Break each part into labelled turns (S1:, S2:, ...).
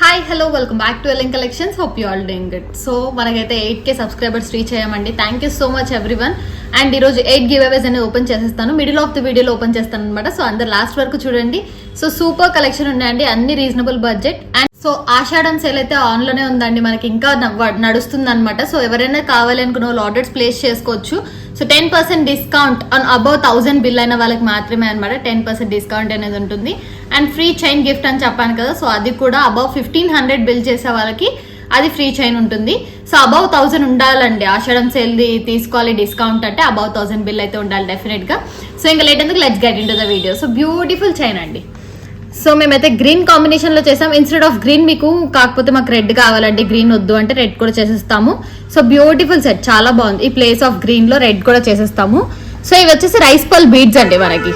S1: Hi hello welcome back to ఎలింగ్ collections. Hope you all doing good. So మనకైతే 8K subscribers reach అయ్యామండి. Thank you so much everyone. And ఈరోజు 8 giveaways అనేది open చేసేస్తాను. Middle of the వీడియోలో open చేస్తాను అనమాట. So అందరు లాస్ట్ వరకు చూడండి. సో సూపర్ కలెక్షన్ ఉన్నాయండి, అన్ని reasonable budget. And so Ashadam sale అయితే ఆన్లోనే ఉందండి, మనకి ఇంకా నడుస్తుంది అనమాట. సో ఎవరైనా కావాలి అనుకున్న వాళ్ళు ఆర్డర్స్ ప్లేస్ చేసుకోవచ్చు. So 10% discount on above 1000 bill అయిన వాళ్ళకి మాత్రమే అనమాట 10% డిస్కౌంట్ అనేది ఉంటుంది. అండ్ ఫ్రీ చైన్ గిఫ్ట్ అని చెప్పాను కదా, సో అది కూడా అబౌవ్ 1500 బిల్ చేసే వాళ్ళకి అది ఫ్రీ చైన్ ఉంటుంది. సో అబౌవ్ 1000 ఉండాలండి, ఆషాఢం సేల్ తీసుకోవాలి డిస్కౌంట్ అంటే అబౌవ్ 1000 బిల్ అయితే ఉండాలి డెఫినెట్ గా. సో ఇంకా లేట్ ఎందుకు, let's get in to the video. So beautiful chain అండి. సో మేమైతే గ్రీన్ కాంబినేషన్ లో చేసాం. ఇన్స్టెడ్ ఆఫ్ గ్రీన్ మీకు కాకపోతే మాకు రెడ్ కావాలండి, గ్రీన్ వద్దు అంటే రెడ్ కూడా చేసేస్తాము. సో బ్యూటిఫుల్ సెట్, చాలా బాగుంది. ఈ ప్లేస్ ఆఫ్ గ్రీన్ లో రెడ్ కూడా చేసేస్తాము. సో ఇవి వచ్చేసి రైస్ పల్ బీడ్స్ అండి మనకి.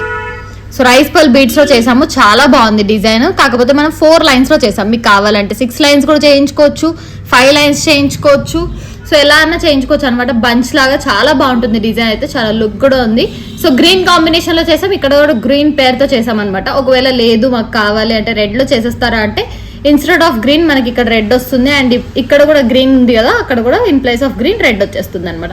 S1: సో రైస్ పల్ బీడ్స్ లో చేసాము, చాలా బాగుంది డిజైన్. కాకపోతే మనం 4 లైన్స్ లో చేసాం. మీకు కావాలంటే 6 లైన్స్ కూడా చేయించుకోవచ్చు, 5 లైన్స్ చేయించుకోవచ్చు. సో ఎలా అన్నా చేయించుకోవచ్చు అనమాట. బంచ్ లాగా చాలా బాగుంటుంది డిజైన్ అయితే, చాలా లుక్ కూడా ఉంది. సో గ్రీన్ కాంబినేషన్ లో చేసాం, ఇక్కడ కూడా గ్రీన్ పేర్ తో చేసాం అనమాట. ఒకవేళ లేదు మాకు కావాలి అంటే రెడ్ లో చేసేస్తారా అంటే ఇన్స్టెడ్ ఆఫ్ గ్రీన్ మనకి ఇక్కడ రెడ్ వస్తుంది. అండ్ ఇక్కడ కూడా గ్రీన్ ఉంది కదా, అక్కడ కూడా in place of green red వచ్చేస్తుంది అనమాట.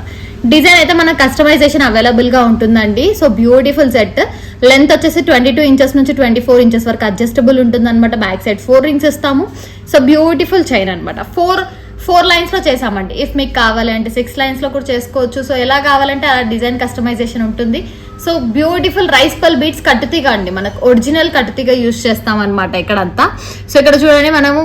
S1: డిజైన్ అయితే మనకు కస్టమైజేషన్ అవైలబుల్ గా ఉంటుందండి. So beautiful set. లెంత్ వచ్చేసి 22 ఇంచెస్ నుంచి 24 ఇంచెస్ వరకు అడ్జస్టబుల్ ఉంటుంది అనమాట. బ్యాక్ సైడ్ 4 రింగ్స్ ఇస్తాము. సో బ్యూటిఫుల్ చైన్ అనమాట. 4 లైన్స్ లో చేసామండి. ఇఫ్ మీకు కావాలి అంటే 6 లైన్స్ లో కూడా చేసుకోవచ్చు. సో ఎలా కావాలంటే అలా డిజైన్ కస్టమైజేషన్ ఉంటుంది. సో బ్యూటిఫుల్ రైస్ పల్ బీడ్స్ కట్టుతీగా అండి, మనకు ఒరిజినల్ కట్టుతీగా యూజ్ చేస్తాం అనమాట ఇక్కడంతా. సో ఇక్కడ చూడండి, మనము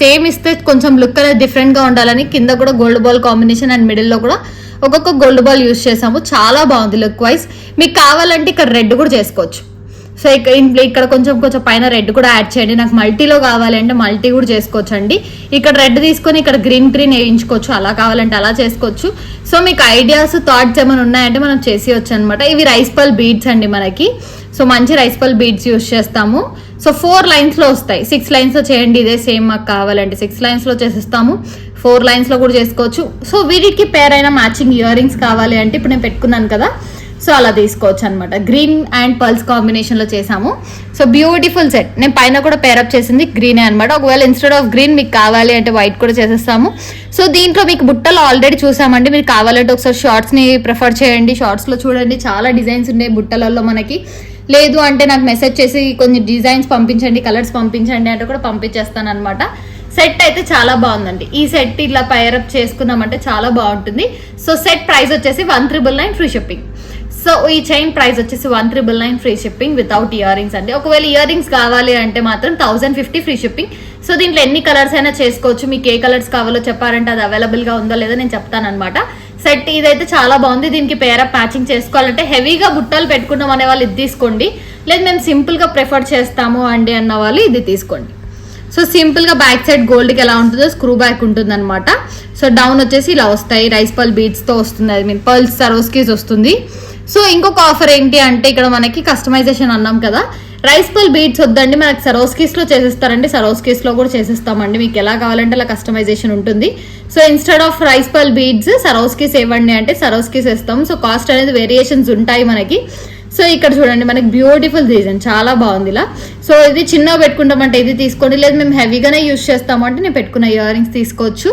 S1: సేమ్ ఇస్తే కొంచెం లుక్ అనేది డిఫరెంట్ గా ఉండాలని కింద కూడా gold ball combination and middle లో కూడా ఒక్కొక్క గోల్డ్ బాల్ యూజ్ చేసాము. చాలా బాగుంది లుక్ వైజ్. మీకు కావాలంటే ఇక్కడ రెడ్ కూడా చేసుకోవచ్చు. సో ఇక్కడ కొంచెం పైన రెడ్ కూడా యాడ్ చేయండి. నాకు మల్టీలో కావాలంటే మల్టీ కూడా చేసుకోవచ్చు అండి. ఇక్కడ రెడ్ తీసుకొని ఇక్కడ గ్రీన్ వేయించుకోవచ్చు, అలా కావాలంటే అలా చేసుకోవచ్చు. సో మీకు ఐడియాస్ థాట్స్ ఏమైనా ఉన్నాయంటే మనం చేసేయచ్చు అనమాట. ఇవి రైస్ పల్ బీడ్స్ అండి మనకి. సో మంచి రైస్ పల్ బీడ్స్ యూజ్ చేస్తాము. సో 4 లైన్స్ లో వస్తాయి. 6 లైన్స్ లో చేయండి, ఇదే సేమ్ మాకు కావాలంటే 6 లైన్స్ లో చేసేస్తాము. 4 లైన్స్ లో కూడా చేసుకోవచ్చు. సో వీటికి పేర్ అయిన మ్యాచింగ్ ఇయర్ రింగ్స్ కావాలి అంటే ఇప్పుడు నేను పెట్టుకున్నాను కదా, సో అలా తీసుకోవచ్చు అనమాట. గ్రీన్ అండ్ పల్స్ కాంబినేషన్ లో చేసాము. So beautiful set. నేను పైన కూడా పేరప్ చేసింది గ్రీనే అనమాట. ఒకవేళ ఇన్స్టెడ్ ఆఫ్ గ్రీన్ మీకు కావాలి అంటే వైట్ కూడా చేసేస్తాము. సో దీంట్లో మీకు బుట్టలు ఆల్రెడీ చూసామండి. మీరు కావాలంటే ఒకసారి షార్ట్స్ ని ప్రిఫర్ చేయండి. షార్ట్స్ లో చూడండి, చాలా డిజైన్స్ ఉన్నాయి బుట్టలలో మనకి. లేదు అంటే నాకు మెసేజ్ చేసి కొన్ని డిజైన్స్ పంపించండి, కలర్స్ పంపించండి అంటే కూడా పంపించేస్తాను అనమాట. సెట్ అయితే చాలా బాగుందండి. ఈ సెట్ ఇలా పైరప్ చేసుకున్నామంటే చాలా బాగుంటుంది. సో సెట్ ప్రైస్ వచ్చేసి 1999 ఫ్రీ షిప్పింగ్. సో ఈ చైన్ ప్రైస్ వచ్చేసి 1999 free shipping without ear rings అండి. ఒకవేళ ఇయర్ రింగ్స్ కావాలి అంటే మాత్రం 1050 ఫ్రీ షిప్పింగ్. సో దీంట్లో ఎన్ని కలర్స్ అయినా చేసుకోవచ్చు. మీకు ఏ కలర్స్ కావాలో చెప్పారంటే అది అవైలబుల్ గా ఉందో లేదో నేను చెప్తాను అనమాట. సెట్ ఇదైతే చాలా బాగుంది. దీనికి పేరప్ మ్యాచింగ్ చేసుకోవాలంటే హెవీగా బుట్టలు పెట్టుకున్నాం అనే వాళ్ళు ఇది తీసుకోండి. లేదు మేము సింపుల్ గా ప్రిఫర్ చేస్తాము అండి అన్న వాళ్ళు ఇది తీసుకోండి. సో సింపుల్ గా బ్యాక్ సైడ్ గోల్డ్ కి ఎలా ఉంటుందో స్క్రూ బ్యాక్ ఉంటుంది అనమాట. సో డౌన్ వచ్చేసి ఇలా వస్తాయి, రైస్ పల్ బీడ్స్ తో వస్తుంది. ఐ మీన్ పర్ల్స్ సరోస్కీస్ వస్తుంది. సో ఇంకొక ఆఫర్ ఏంటి అంటే ఇక్కడ మనకి కస్టమైజేషన్ అన్నాం కదా, రైస్ పల్ బీడ్స్ వద్దండి, మనకి సరోస్కీస్ లో చేసేస్తారండి. సరోస్కీస్ లో కూడా చేసేస్తామండి. మీకు ఎలా కావాలంటే అలా కస్టమైజేషన్ ఉంటుంది. సో ఇన్స్టెడ్ ఆఫ్ రైస్ పల్ బీడ్స్ సరోస్కీస్ ఇవ్వండి అంటే సరోస్కీస్ ఇస్తాం. సో కాస్ట్ అనేది వేరియేషన్స్ ఉంటాయి మనకి. సో ఇక్కడ చూడండి, మనకి బ్యూటిఫుల్ డిజైన్, చాలా బాగుంది ఇలా. సో ఇది చిన్నగా పెట్టుకుంటామంటే ఇది తీసుకోండి. లేదు మేము హెవీగానే యూజ్ చేస్తాము అంటే నేను పెట్టుకున్న ఇయర్ రింగ్స్ తీసుకోవచ్చు.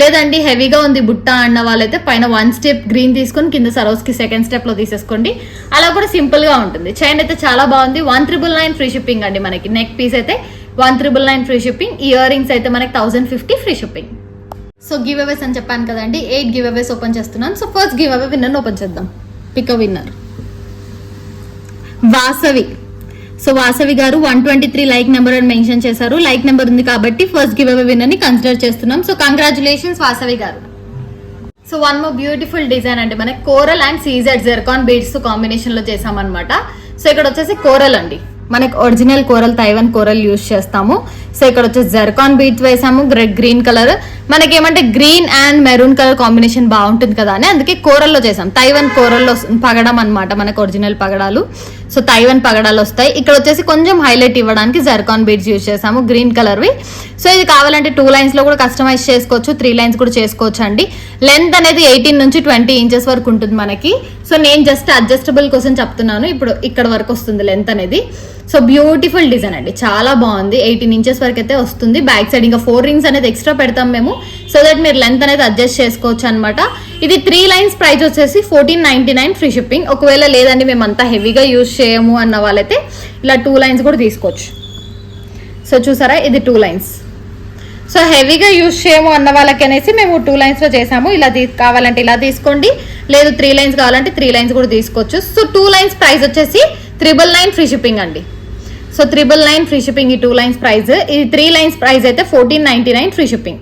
S1: లేదండి హెవీగా ఉంది బుట్ట అన్న వాళ్ళైతే పైన 1 స్టెప్ గ్రీన్ తీసుకొని కింద సరోస్కి 2nd స్టెప్ లో తీసేసుకోండి. అలా కూడా సింపుల్ గా ఉంటుంది. చైన్ అయితే చాలా బాగుంది. 1999 ఫ్రీ షిప్పింగ్ అండి మనకి. నెక్ పీస్ అయితే 1999 ఫ్రీ షిప్పింగ్. ఇయర్ రింగ్స్ అయితే మనకి 1050 free shipping. So giveaways అని చెప్పాను కదండి, 8 గివ్ అవేస్ ఓపెన్ చేస్తున్నాను. So first give away winner open చేద్దాం. Pick a winner Vasavi. So Vasavi గారు 123 లైక్ నెంబర్ అని మెన్షన్ చేశారు. లైక్ నెంబర్ ఉంది కాబట్టి ఫస్ట్ గివ్ అవే విన్నర్ ని కన్సిడర్ చేస్తున్నాం. సో కంగ్రాచులేషన్స్ వాసవి గారు. So one more beautiful design అండి, మనకి coral and CZ zircon beads combination లో చేసామన్నమాట. సో ఇక్కడ వచ్చేసి కోరల్ అండి, మనకి original coral Taiwan coral use చేస్తాము. సో ఇక్కడ వచ్చేసి జెర్కాన్ బీడ్స్ వేసాము, గ్రీన్ కలర్. మనకి ఏమంటే green and maroon colour combination బాగుంటుంది కదా అని అందుకే కోరల్లో చేసాం. తైవాన్ కోరల్లో పగడం అనమాట మనకు ఒరిజినల్ పగడాలు. సో తైవాన్ పగడాలు వస్తాయి. ఇక్కడ వచ్చేసి కొంచెం హైలైట్ ఇవ్వడానికి జర్కాన్ బీడ్స్ యూజ్ చేసాము గ్రీన్ కలర్వి. సో ఇది కావాలంటే 2 లైన్స్ లో కూడా కస్టమైజ్ చేసుకోవచ్చు, 3 లైన్స్ కూడా చేసుకోవచ్చు అండి. లెంత్ అనేది 18 నుంచి 20 ఇంచెస్ వరకు ఉంటుంది మనకి. సో నేను జస్ట్ అడ్జస్టబుల్ కోసం చెప్తున్నాను, ఇప్పుడు ఇక్కడ వరకు వస్తుంది లెంత్ అనేది. సో బ్యూటిఫుల్ డిజైన్ అండి, చాలా బాగుంది. 18 ఇంచెస్ వరకు అయితే వస్తుంది. బ్యాక్ సైడ్ ఇంకా 4 రింగ్స్ అనేది ఎక్స్ట్రా పెడతాం మేము, సో దట్ మీరు లెంత్ అనేది అడ్జస్ట్ చేసుకోవచ్చు అనమాట. ఇది 3 లైన్స్ ప్రైస్ వచ్చేసి 1499 ఫ్రీ షిప్పింగ్. ఒకవేళ లేదండి మేము అంతా హెవీగా యూజ్ చేయము అన్న వాళ్ళైతే ఇలా 2 లైన్స్ కూడా తీసుకోవచ్చు. సో చూసారా, ఇది 2 లైన్స్. సో హెవీగా యూజ్ చేయము అన్న వాళ్ళకి అనేసి మేము 2 లైన్స్ లో చేసాము. ఇలా కావాలంటే ఇలా తీసుకోండి, లేదు 3 లైన్స్ కావాలంటే 3 లైన్స్ కూడా తీసుకోవచ్చు. సో 2 లైన్స్ ప్రైస్ వచ్చేసి 999 ఫ్రీ షిప్పింగ్ అండి. సో 999 ఫ్రీ షిప్పింగ్ ఈ 2 లైన్స్ ప్రైస్. ఇది 3 లైన్స్ ప్రైస్ అయితే 1499 free shipping.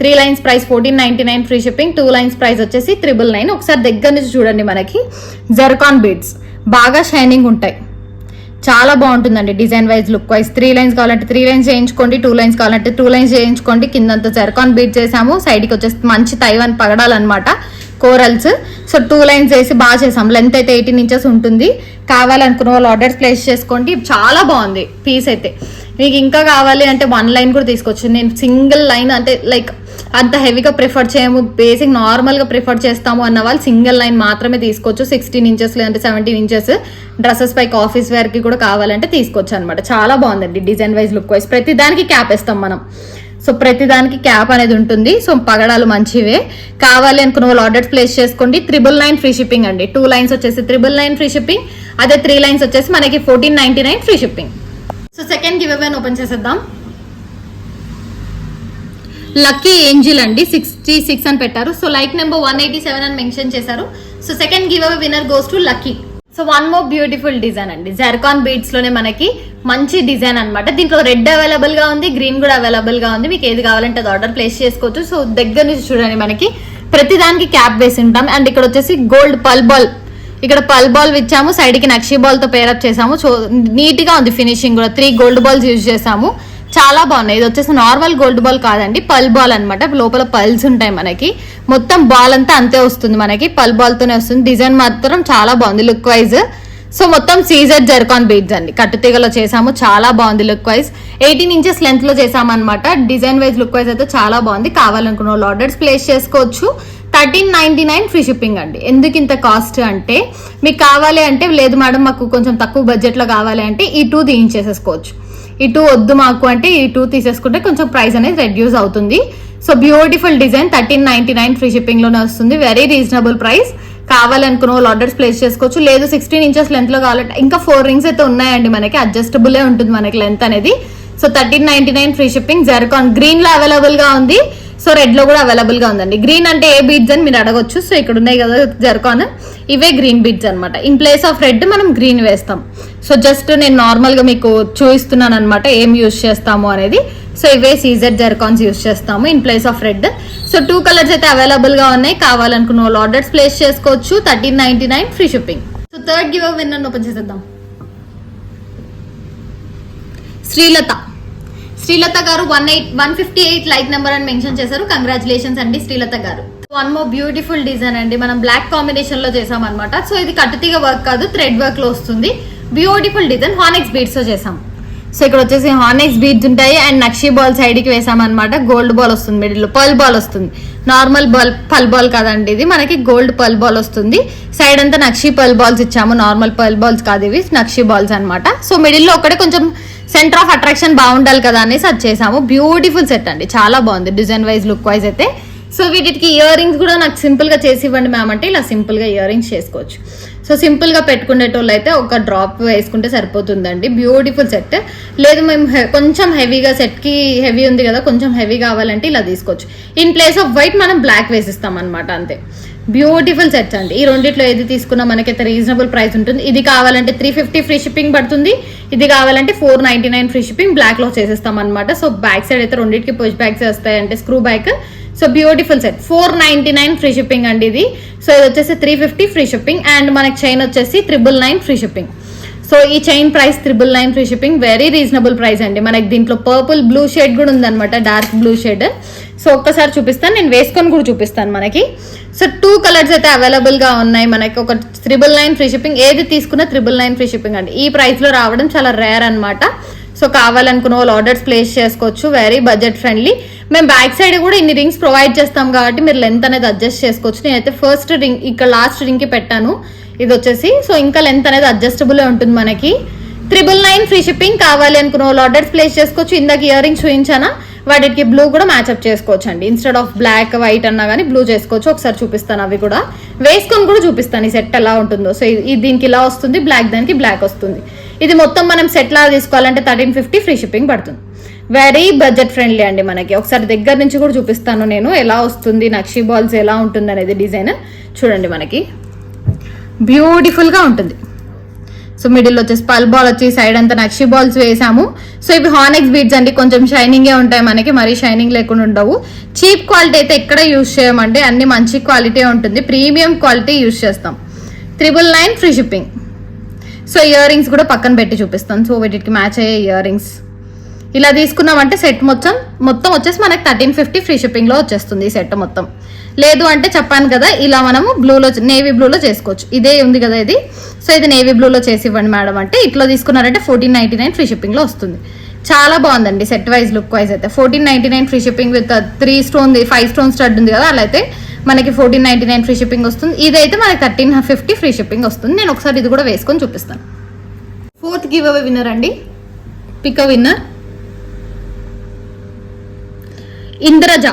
S1: 3 lines price 1499 free shipping. 2 lines price వచ్చేసి 999. ఒకసారి దగ్గర నుంచి చూడండి, మనకి జర్కాన్ బీడ్స్ బాగా షైనింగ్ ఉంటాయి, చాలా బాగుంటుందండి design wise look wise. 3 lines కావాలంటే 3 లైన్స్ చేయించుకోండి, 2 లైన్స్ కావాలంటే 2 లైన్స్ చేయించుకోండి. కిందంతా జర్కాన్ బీడ్ చేసాము, సైడ్కి వచ్చేసి మంచి తైవాన్ పగడాలన్నమాట, కోరల్స్. సో 2 లైన్స్ వేసి బాగా చేసాం. లెంత్ అయితే 18 ఇంచెస్ ఉంటుంది. కావాలనుకున్న వాళ్ళు ఆర్డర్స్ ప్లేస్ చేసుకోండి. చాలా బాగుంది పీస్ అయితే. మీకు ఇంకా కావాలి అంటే 1 లైన్ కూడా తీసుకోవచ్చు. నేను సింగిల్ లైన్ అంటే లైక్ అంత హెవీగా ప్రిఫర్ చేయము, బేసిక్ నార్మల్గా ప్రిఫర్ చేస్తాము అన్న వాళ్ళు సింగిల్ లైన్ మాత్రమే తీసుకోవచ్చు. 16 ఇంచెస్ లేదంటే 17 ఇంచెస్ డ్రెస్సెస్ పైకి ఆఫీస్ వేర్కి కూడా కావాలంటే తీసుకోవచ్చు అనమాట. చాలా బాగుందండి డిజైన్ వైజ్ లుక్ వైజ్. ప్రతి దానికి క్యాప్ వేస్తాం మనం. సో ప్రతి దానికి క్యాప్ అనేది ఉంటుంది. సో పగడాలు మంచివే. కావాలి అనుకున్న వాళ్ళు ఆర్డర్స్ ప్లేస్ చేసుకోండి. 999 ఫ్రీ షిప్పింగ్ అండి. 2 లైన్స్ వచ్చేసి 999 ఫ్రీ షిప్పింగ్. అదే 3 లైన్స్ వచ్చేసి మనకి 1499 free shipping. So second give away open చేసేద్దాం. లక్కీ ఏంజిల్ అండి, 66 అని పెట్టారు. సో లైక్ నెంబర్ 187 అని మెన్షన్ చేశారు. So second give away winner goes to lucky. So 1 more beautiful design అండి, జర్కాన్ బీడ్స్ లోనే మనకి మంచి డిజైన్ అనమాట. దీంట్లో రెడ్ అవైలబుల్ గా ఉంది, గ్రీన్ కూడా అవైలబుల్ గా ఉంది. మీకు ఏది కావాలంటే అది ఆర్డర్ ప్లేస్ చేసుకోవచ్చు. సో దగ్గర నుంచి చూడండి, మనకి ప్రతి దానికి క్యాప్ వేసి ఉంటాం. అండ్ ఇక్కడ వచ్చేసి గోల్డ్ పల్ బాల్, ఇక్కడ పల్ బాల్ ఇచ్చాము, సైడ్ కి నక్షీ బాల్ తో పేరప్ చేసాము. సో నీట్ గా ఉంది ఫినిషింగ్ కూడా. 3 గోల్డ్ బాల్స్ యూజ్ చేసాము, చాలా బాగున్నాయి. ఇది వచ్చేసి నార్మల్ గోల్డ్ బాల్ కాదండి, పల్ బాల్ అనమాట. లోపల పల్స్ ఉంటాయి మనకి. మొత్తం బాల్ అంతా అంతే వస్తుంది మనకి, పల్ బాల్ తోనే వస్తుంది. డిజైన్ మాత్రం చాలా బాగుంది లుక్ వైజ్. సో మొత్తం సీజెడ్ జర్కాన్ బీడ్స్ అండి, కట్టుతీగలో చేసాము. చాలా బాగుంది లుక్ వైజ్. 18 ఇంచెస్ లెంత్ లో చేసాము అనమాట. డిజైన్ వైజ్ లుక్ వైజ్ అయితే చాలా బాగుంది. కావాలనుకున్న వాళ్ళు ఆర్డర్స్ ప్లేస్ చేసుకోవచ్చు. 1399 ఫ్రీ షిప్పింగ్ అండి. ఎందుకు ఇంత కాస్ట్ అంటే, మీకు కావాలి అంటే లేదు మేడం మాకు కొంచెం తక్కువ బడ్జెట్ లో కావాలి అంటే ఈ 2 తీయించేసేసుకోవచ్చు. ఈ 2 వద్దు మాకు అంటే ఈ 2 తీసేసుకుంటే కొంచెం ప్రైస్ అనేది రెడ్యూస్ అవుతుంది. So beautiful design 1399 free shipping లోనే వస్తుంది. Very reasonable price. కావాలనుకున్న వాళ్ళు ఆర్డర్స్ ప్లేస్ చేసుకోవచ్చు. లేదు 16 ఇంచెస్ లెంత్ లో కావాలంటే ఇంకా 4 రింగ్స్ అయితే ఉన్నాయండి మనకి, అడ్జస్టబుల్ ఉంటుంది మనకి లెంత్ అనేది. So 1399 free shipping. Zircon green లో అవైలబుల్ గా ఉంది, సో రెడ్ లో కూడా అవైలబుల్ గా ఉందండి. గ్రీన్ అంటే ఏ బీడ్స్ అని మీరు అడగొచ్చు. సో ఇక్కడ ఉన్నాయి కదా జర్కాన్, ఇవే గ్రీన్ బీడ్స్ అనమాట. ఇన్ ప్లేస్ ఆఫ్ రెడ్ మనం గ్రీన్ వేస్తాం. సో జస్ట్ నేను నార్మల్ గా మీకు చూపిస్తున్నాను అనమాట ఏం యూజ్ చేస్తాము అనేది. సో ఇవే సీజెడ్ జర్కాన్స్ యూజ్ చేస్తాము in place of red. So 2 colours అయితే అవైలబుల్ గా ఉన్నాయి. కావాలనుకున్న వాళ్ళు ఆర్డర్స్ ప్లేస్ చేసుకోవచ్చు. 1399 free shipping. So third give away winner open చేసేద్దాం. శ్రీలత గారు 158 లైక్ నెంబర్ అని మెన్షన్ చేశారు. కంగ్రాచులేషన్స్ అండి శ్రీలత గారు. 1 మోర్ బ్యూటిఫుల్ డిజైన్ అండి, మనం బ్లాక్ కాంబినేషన్ లో చేసాం అనమాట. సో ఇది కట్టుతీగ వర్క్ కాదు, థ్రెడ్ వర్క్ లో వస్తుంది. బ్యూటిఫుల్ డిజైన్ హార్నెక్స్ బీడ్స్ తో చేసాం. సో ఇక్కడ వచ్చేసి హార్నెక్స్ బీడ్స్ ఉంటాయి అండ్ నక్షీ బాల్ సైడ్ కి వేసాం అనమాట. గోల్డ్ బాల్ వస్తుంది, మిడిల్ లో పల్ బాల్ వస్తుంది. నార్మల్ బాల్ పల్ బాల్ కాదండి, ఇది మనకి గోల్డ్ పల్ బాల్ వస్తుంది. సైడ్ అంతా నక్షీ పల్ బాల్స్ ఇచ్చాము, నార్మల్ పల్ బాల్స్ కాదు ఇవి, నక్షీ బాల్స్ అనమాట. సో మిడిల్ లో ఒకటే కొంచెం సెంటర్ ఆఫ్ అట్రాక్షన్ బాగుండాలి కదా అనేసి అది చేసాము. బ్యూటిఫుల్ సెట్ అండి, చాలా బాగుంది డిజైన్ వైజ్ లుక్ వైజ్ అయితే. సో వీటికి ఇయర్ రింగ్స్ కూడా నాకు సింపుల్ గా చేసి ఇవ్వండి మ్యామ్ అంటే ఇలా సింపుల్ గా ఇయర్ రింగ్స్ చేసుకోవచ్చు. సో సింపుల్ గా పెట్టుకునేటోళ్ళు అయితే ఒక డ్రాప్ వేసుకుంటే సరిపోతుందండి. Beautiful set. లేదు మేము కొంచెం హెవీగా సెట్ కి హెవీ ఉంది కదా, కొంచెం హెవీ కావాలంటే ఇలా తీసుకోవచ్చు. ఇన్ ప్లేస్ ఆఫ్ వైట్ మనం బ్లాక్ వేసిస్తాం అనమాట, అంతే. బ్యూటిఫుల్ సెట్స్ అండి. ఈ రెండిట్లో ఏది తీసుకున్నా మనకైతే రీజనబుల్ ప్రైస్ ఉంటుంది. ఇది కావాలంటే 350 ఫ్రీ షిప్పింగ్ పడుతుంది. ఇది కావాలంటే 499 ఫ్రీ షిప్పింగ్. బ్లాక్ లో చేసేస్తాం అనమాట. సో బ్యాక్ సైడ్ అయితే రెండింటికి పుష్ బ్యాగ్స్ వస్తాయి, అంటే screw back. So beautiful set 499 free shipping అండి ఇది. సో ఇది వచ్చేసి 350 ఫ్రీ షిప్పింగ్ అండ్ మనకి చైన్ వచ్చేసి 999 ఫ్రీ షిప్పింగ్. సో ఈ chain price 999 free shipping, very reasonable price అండి. మనకి దీంట్లో పర్పుల్ బ్లూ షేడ్ కూడా ఉందన్నమాట, డార్క్ బ్లూ షేడ్. సో ఒక్కసారి చూపిస్తాను, నేను వేసుకొని కూడా చూపిస్తాను మనకి. సో 2 కలర్స్ అయితే అవైలబుల్ గా ఉన్నాయి మనకి. ఒక 999 ఫ్రీ షిప్పింగ్, ఏది తీసుకున్నా 999 ఫ్రీ షిప్పింగ్ అండి. ఈ ప్రైస్ లో రావడం చాలా రేర్ అనమాట. సో కావాలనుకున్న వాళ్ళు ఆర్డర్స్ ప్లేస్ చేసుకోవచ్చు, వెరీ బడ్జెట్ ఫ్రెండ్లీ. మేము బ్యాక్ సైడ్ కూడా ఇన్ని రింగ్స్ ప్రొవైడ్ చేస్తాం కాబట్టి మీరు లెంత్ అనేది అడ్జస్ట్ చేసుకోవచ్చు. నేనైతే ఫస్ట్ రింగ్ ఇక్కడ లాస్ట్ రింగ్ కి పెట్టాను, ఇది వచ్చేసి. సో ఇంకా లెంత్ అనేది అడ్జస్టబుల్ ఉంటుంది మనకి. 999 ఫ్రీ షిప్పింగ్. కావాలి అనుకున్న వాళ్ళు ఆర్డర్స్ ప్లేస్ చేసుకోవచ్చు. ఇందాక ఇయర్ రింగ్స్ చూపించానా, వాటికి బ్లూ కూడా మ్యాచ్అప్ చేసుకోవచ్చు అండి. ఇన్స్టెడ్ ఆఫ్ బ్లాక్ వైట్ అన్నా కానీ బ్లూ చేసుకోవచ్చు. ఒకసారి చూపిస్తాను, అవి కూడా వేసుకొని కూడా చూపిస్తాను ఈ సెట్ ఎలా ఉంటుందో. సో ఇది దీనికి ఇలా వస్తుంది, బ్లాక్ దానికి బ్లాక్ వస్తుంది. ఇది మొత్తం మనం సెట్ లాగా తీసుకోవాలంటే 1350 ఫ్రీ షిప్పింగ్ పడుతుంది. వెరీ బడ్జెట్ ఫ్రెండ్లీ అండి మనకి. ఒకసారి దగ్గర నుంచి కూడా చూపిస్తాను నేను ఎలా వస్తుంది, నక్షీ బాల్స్ ఎలా ఉంటుంది అనేది డిజైన్ చూడండి. మనకి బ్యూటిఫుల్ గా ఉంటుంది. సో మిడిల్ వచ్చేసి పల్ బాల్ వచ్చి సైడ్ అంతా నక్షీ బాల్స్ వేసాము. సో ఇవి హార్నెక్స్ బీడ్స్ అండి, కొంచెం షైనింగే ఉంటాయి మనకి, మరీ షైనింగ్ లేకుండా ఉండవు. చీప్ క్వాలిటీ అయితే ఎక్కడ యూజ్ చేయమండి, అన్ని మంచి క్వాలిటీ ఉంటుంది, ప్రీమియం క్వాలిటీ యూజ్ చేస్తాం. 999 free shipping. So ear rings కూడా పక్కన పెట్టి చూపిస్తాను. సో వీటికి మ్యాచ్ అయ్యే ఇయర్ రింగ్స్ ఇలా తీసుకున్నామంటే సెట్ మొత్తం వచ్చేసి మనకి 1350 ఫ్రీ షిప్పింగ్ లో వచ్చేస్తుంది ఈ సెట్ మొత్తం. లేదు అంటే చెప్పాను కదా, ఇలా మనము బ్లూలో నేవీ బ్లూలో చేసుకోవచ్చు. ఇదే ఉంది కదా ఇది, సో ఇది నేవీ బ్లూలో చేసి ఇవ్వండి మేడం అంటే ఇట్లా తీసుకున్నారంటే 1499 ఫ్రీ షిప్పింగ్ లో వస్తుంది. చాలా బాగుందండి సెట్ వైజ్, లుక్ వైజ్ అయితే 1499 free shipping with 3 stone 5 stone stud ఉంది కదా, అలా అయితే మనకి 1499 ఫ్రీ షిప్పింగ్ వస్తుంది. ఇదైతే మనకి 1350 ఫ్రీ షిప్పింగ్ వస్తుంది. నేను ఒకసారి ఇది కూడా వేసుకొని చూపిస్తాను. 4th గివ్ అవే విన్నర్ అండి, pick winner Indraja.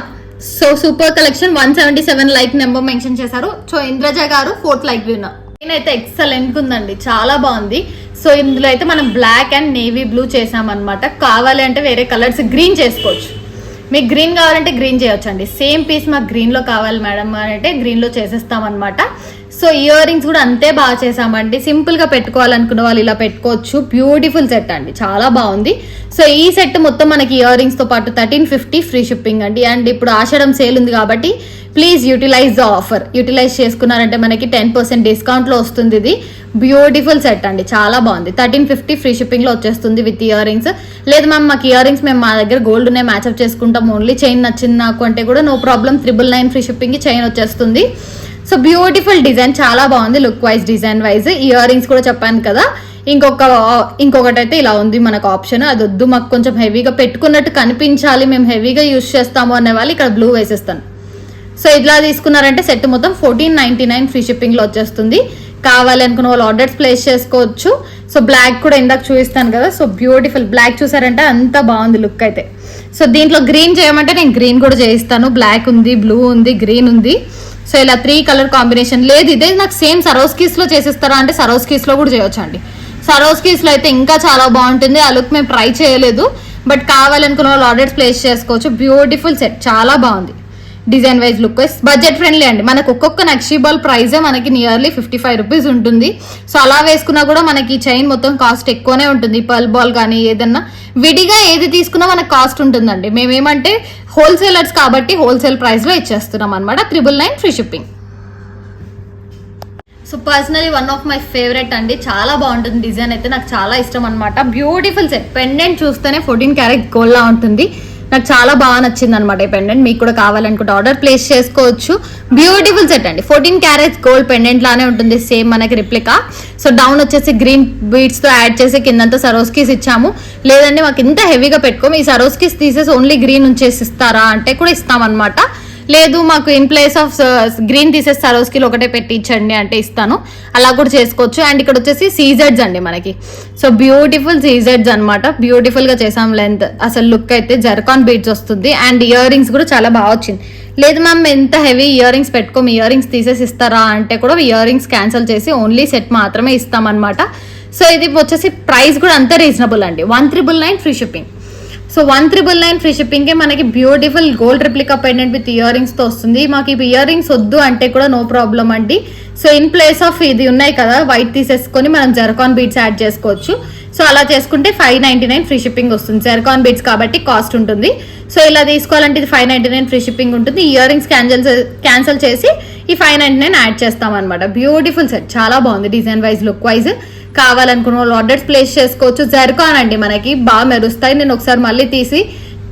S1: So super collection 177 like number mention చేశారు. సో ఇంద్రజ గారు 4th లైక్ విన్నర్. నేనైతే ఎక్సలెంట్ ఉందండి, చాలా బాగుంది. సో ఇందులో అయితే మనం బ్లాక్ అండ్ నేవీ బ్లూ చేసామన్నమాట. కావాలి అంటే వేరే కలర్స్ గ్రీన్ చేసుకోవచ్చు. మీకు గ్రీన్ కావాలంటే గ్రీన్ చేయొచ్చు అండి. సేమ్ పీస్ మాకు గ్రీన్ లో కావాలి మేడం అంటే గ్రీన్ లో చేసేస్తాం అనమాట. సో ఇయర్ రింగ్స్ కూడా అంతే బాగా చేసామండి. సింపుల్ గా పెట్టుకోవాలనుకున్న వాళ్ళు ఇలా పెట్టుకోవచ్చు. బ్యూటిఫుల్ సెట్ అండి, చాలా బాగుంది. సో ఈ సెట్ మొత్తం మనకి ఇయర్ రింగ్స్ తో పాటు 1350 ఫ్రీ షిప్పింగ్ అండి. అండ్ ఇప్పుడు ఆషాఢం సేల్ ఉంది కాబట్టి please utilize the offer. Utilize చేసుకున్నారంటే మనకి 10% డిస్కౌంట్ లో వస్తుంది. ఇది బ్యూటిఫుల్ సెట్ అండి, చాలా బాగుంది. 1350 ఫ్రీ షిప్పింగ్ లో వచ్చేస్తుంది విత్ ఇయర్ రింగ్స్. లేదు మ్యామ్ మాకు ఇయర్ రింగ్స్ మేము మా దగ్గర గోల్డ్ నే మ్యాచ్అప్ చేసుకుంటాం, ఓన్లీ చైన్ నచ్చింది నాకు అంటే కూడా నో ప్రాబ్లం. 999 ఫ్రీ షిప్పింగ్ కి చైన్ వచ్చేస్తుంది. సో బ్యూటిఫుల్ డిజైన్, చాలా బాగుంది look wise, design wise. Ear rings కూడా చెప్పాను కదా. ఇంకొకటి అయితే ఇలా ఉంది మనకు ఆప్షన్, అది వద్దు మాకు కొంచెం హెవీగా పెట్టుకున్నట్టు కనిపించాలి, మేము హెవీగా యూజ్ చేస్తాము అనే వాళ్ళు ఇక్కడ బ్లూ వేసేస్తాను. సో ఇట్లా తీసుకున్నారంటే సెట్ మొత్తం 1499 ఫ్రీ షిప్పింగ్ లో వచ్చేస్తుంది. కావాలి అనుకున్న వాళ్ళు ఆర్డర్స్ ప్లేస్ చేసుకోవచ్చు. సో బ్లాక్ కూడా ఇందాక చూపిస్తాను కదా, సో బ్యూటిఫుల్ బ్లాక్ చూసారంటే అంత బాగుంది లుక్ అయితే. సో దీంట్లో గ్రీన్ చేయమంటే నేను గ్రీన్ కూడా చేయిస్తాను. బ్లాక్ ఉంది, బ్లూ ఉంది, గ్రీన్ ఉంది. సో ఇలా 3 కలర్ కాంబినేషన్. లేదు ఇదే నాకు సేమ్ సరోస్కీస్ లో చేసిస్తారా అంటే సరోస్కీస్ లో కూడా చేయొచ్చు అండి. సరోస్కీస్ లో అయితే ఇంకా చాలా బాగుంటుంది. ఆ లుక్ మేము ట్రై చేయలేదు, బట్ కావాలనుకున్న వాళ్ళు ఆర్డర్స్ ప్లేస్ చేసుకోవచ్చు. బ్యూటిఫుల్ సెట్, చాలా బాగుంది design wise, look wise, budget friendly అండి. మనకు ఒక్కొక్క నక్షీ బాల్ ప్రైజే మనకి నియర్లీ 55 రూపీస్ ఉంటుంది. సో అలా వేసుకున్నా కూడా మనకి చైన్ మొత్తం కాస్ట్ ఎక్కువనే ఉంటుంది. పర్ల్ బాల్ కానీ ఏదన్నా విడిగా ఏది తీసుకున్నా మనకు కాస్ట్ ఉంటుందండి. మేమేమంటే హోల్సేలర్స్ కాబట్టి హోల్సేల్ ప్రైస్ లో ఇచ్చేస్తున్నాం అనమాట. 999 free shipping. So personally one of my favourite అండి, చాలా బాగుంటుంది డిజైన్ అయితే, నాకు చాలా ఇష్టం అనమాట. బ్యూటిఫుల్ సెట్, పెండెంట్ చూస్తేనే 14 క్యారెట్ గోల్డ్ లా ఉంటుంది. నాకు చాలా బాగా నచ్చింది అనమాట ఈ పెండెంట్. మీకు కూడా కావాలనుకుంటే ఆర్డర్ ప్లేస్ చేసుకోవచ్చు. బ్యూటిఫుల్ సెట్ అండి, 14 క్యారెట్స్ గోల్డ్ పెండెంట్ లానే ఉంటుంది, సేమ్ మనకి రిప్లికా. సో డౌన్ వచ్చేసి గ్రీన్ బీడ్స్ తో యాడ్ చేసి కిందంతా సరోస్కీస్ ఇచ్చాము. లేదండి మాకు ఇంత హెవీగా పెట్టుకోము, ఈ సరోస్కీస్ తీసేసి ఓన్లీ గ్రీన్ ఉంచేసి ఇస్తారా అంటే కూడా ఇస్తామన్నమాట. లేదు మాకు ఇన్ ప్లేస్ ఆఫ్ గ్రీన్ తీసేసి సరోస్కీలు ఒకటే పెట్టి ఇచ్చండి అంటే ఇస్తాను, అలా కూడా చేసుకోవచ్చు. అండ్ ఇక్కడ వచ్చేసి సీజెడ్స్ అండి మనకి. సో బ్యూటిఫుల్ సీజెడ్స్ అనమాట, బ్యూటిఫుల్ గా చేసాం. లెంత్ అసలు లుక్ అయితే జర్కాన్ బీడ్స్ వస్తుంది. అండ్ ఇయర్ రింగ్స్ కూడా చాలా బాగా వచ్చింది. లేదు మ్యామ్ ఎంత హెవీ ఇయర్ రింగ్స్ పెట్టుకోము, ఇయర్ రింగ్స్ తీసేసి ఇస్తారా అంటే కూడా ఇయర్ రింగ్స్ క్యాన్సిల్ చేసి ఓన్లీ సెట్ మాత్రమే ఇస్తామన్నమాట. సో ఇది వచ్చేసి ప్రైస్ కూడా అంతే రీజనబుల్ అండి, 1999 free shipping. So 1999 free shipping కే మనకి beautiful gold replica pendant with earrings తో వస్తుంది. మాకు ఈ ఇయర్ రింగ్స్ వద్దు అంటే కూడా నో ప్రాబ్లం అండి. సో ఇన్ ప్లేస్ ఆఫ్ ఇది ఉన్నాయి కదా వైట్ తీసేసుకొని మనం జర్కాన్ బీడ్స్ యాడ్ చేసుకోవచ్చు. సో అలా చేసుకుంటే 599 ఫ్రీ షిప్పింగ్ వస్తుంది. జర్కాన్ బీడ్స్ కాబట్టి కాస్ట్ ఉంటుంది. సో ఇలా తీసుకోవాలంటే ఇది 599 ఫ్రీ షిప్పింగ్ ఉంటుంది. ఇయర్ రింగ్స్ క్యాన్సిల్ చేసి ఈ 599 యాడ్ చేస్తాం అనమాట. బ్యూటిఫుల్ సెట్, చాలా బాగుంది డిజైన్ వైజ్, లుక్ వైజ్. కావాలనుకున్న వాళ్ళు ఆర్డర్స్ ప్లేస్ చేసుకోవచ్చు. జర్కాన్ అండి, మనకి బాగా మెరుస్తాయి. నేను ఒకసారి మళ్ళీ తీసి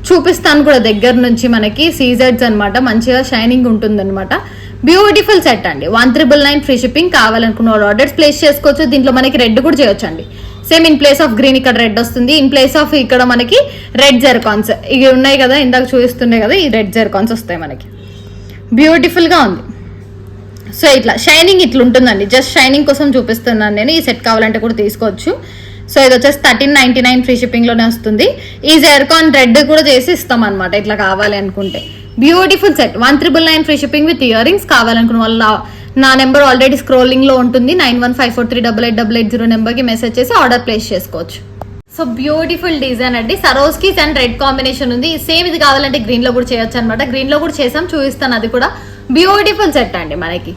S1: చూపిస్తాను కూడా దగ్గర నుంచి. మనకి సీజెడ్స్ అనమాట, మంచిగా షైనింగ్ ఉంటుంది అనమాట. బ్యూటిఫుల్ సెట్ అండి. 1399 ఫ్రీ షిప్పింగ్. కావాలనుకున్న వాళ్ళు ఆర్డర్స్ ప్లేస్ చేసుకోవచ్చు. దీంట్లో మనకి రెడ్ కూడా చేయొచ్చు అండి. Same in place of green ఇక్కడ రెడ్ వస్తుంది, ఇన్ ప్లేస్ ఆఫ్ ఇక్కడ మనకి రెడ్ జెర్కాన్స్ ఇవి ఉన్నాయి కదా, ఇందాక చూపిస్తుండే కదా, ఈ రెడ్ జెర్కాన్స్ వస్తాయి మనకి. బ్యూటిఫుల్ గా ఉంది. సో ఇట్లా షైనింగ్ ఇట్లా ఉంటుందండి. జస్ట్ షైనింగ్ కోసం చూపిస్తున్నాను నేను. ఈ సెట్ కావాలంటే కూడా తీసుకోవచ్చు. సో ఇది వచ్చేసి 1399 ఫ్రీ షిప్పింగ్ లోనే వస్తుంది. ఈ జెర్కాన్ రెడ్ కూడా చేసి ఇస్తాం అనమాట ఇట్లా కావాలి అనుకుంటే. Beautiful set 1399 free shipping with ear rings. కావాలనుకున్న వాళ్ళ నా నెంబర్ ఆల్రెడీ స్క్రోలింగ్ లో ఉంటుంది. 9154388880 నెంబర్ కి మెసేజ్ చేసి ఆర్డర్ ప్లేస్ చేసుకోవచ్చు. సో బ్యూటిఫుల్ డిజైన్ అండి. సరోస్కీస్ అండ్ రెడ్ కాంబినేషన్ ఉంది. సేమ్ ఇది కావాలంటే గ్రీన్ లో కూడా చేయొచ్చు అనమాట. గ్రీన్ లో కూడా చేసాం, చూపిస్తాను అది కూడా. బ్యూటిఫుల్ సెట్ అండి. మనకి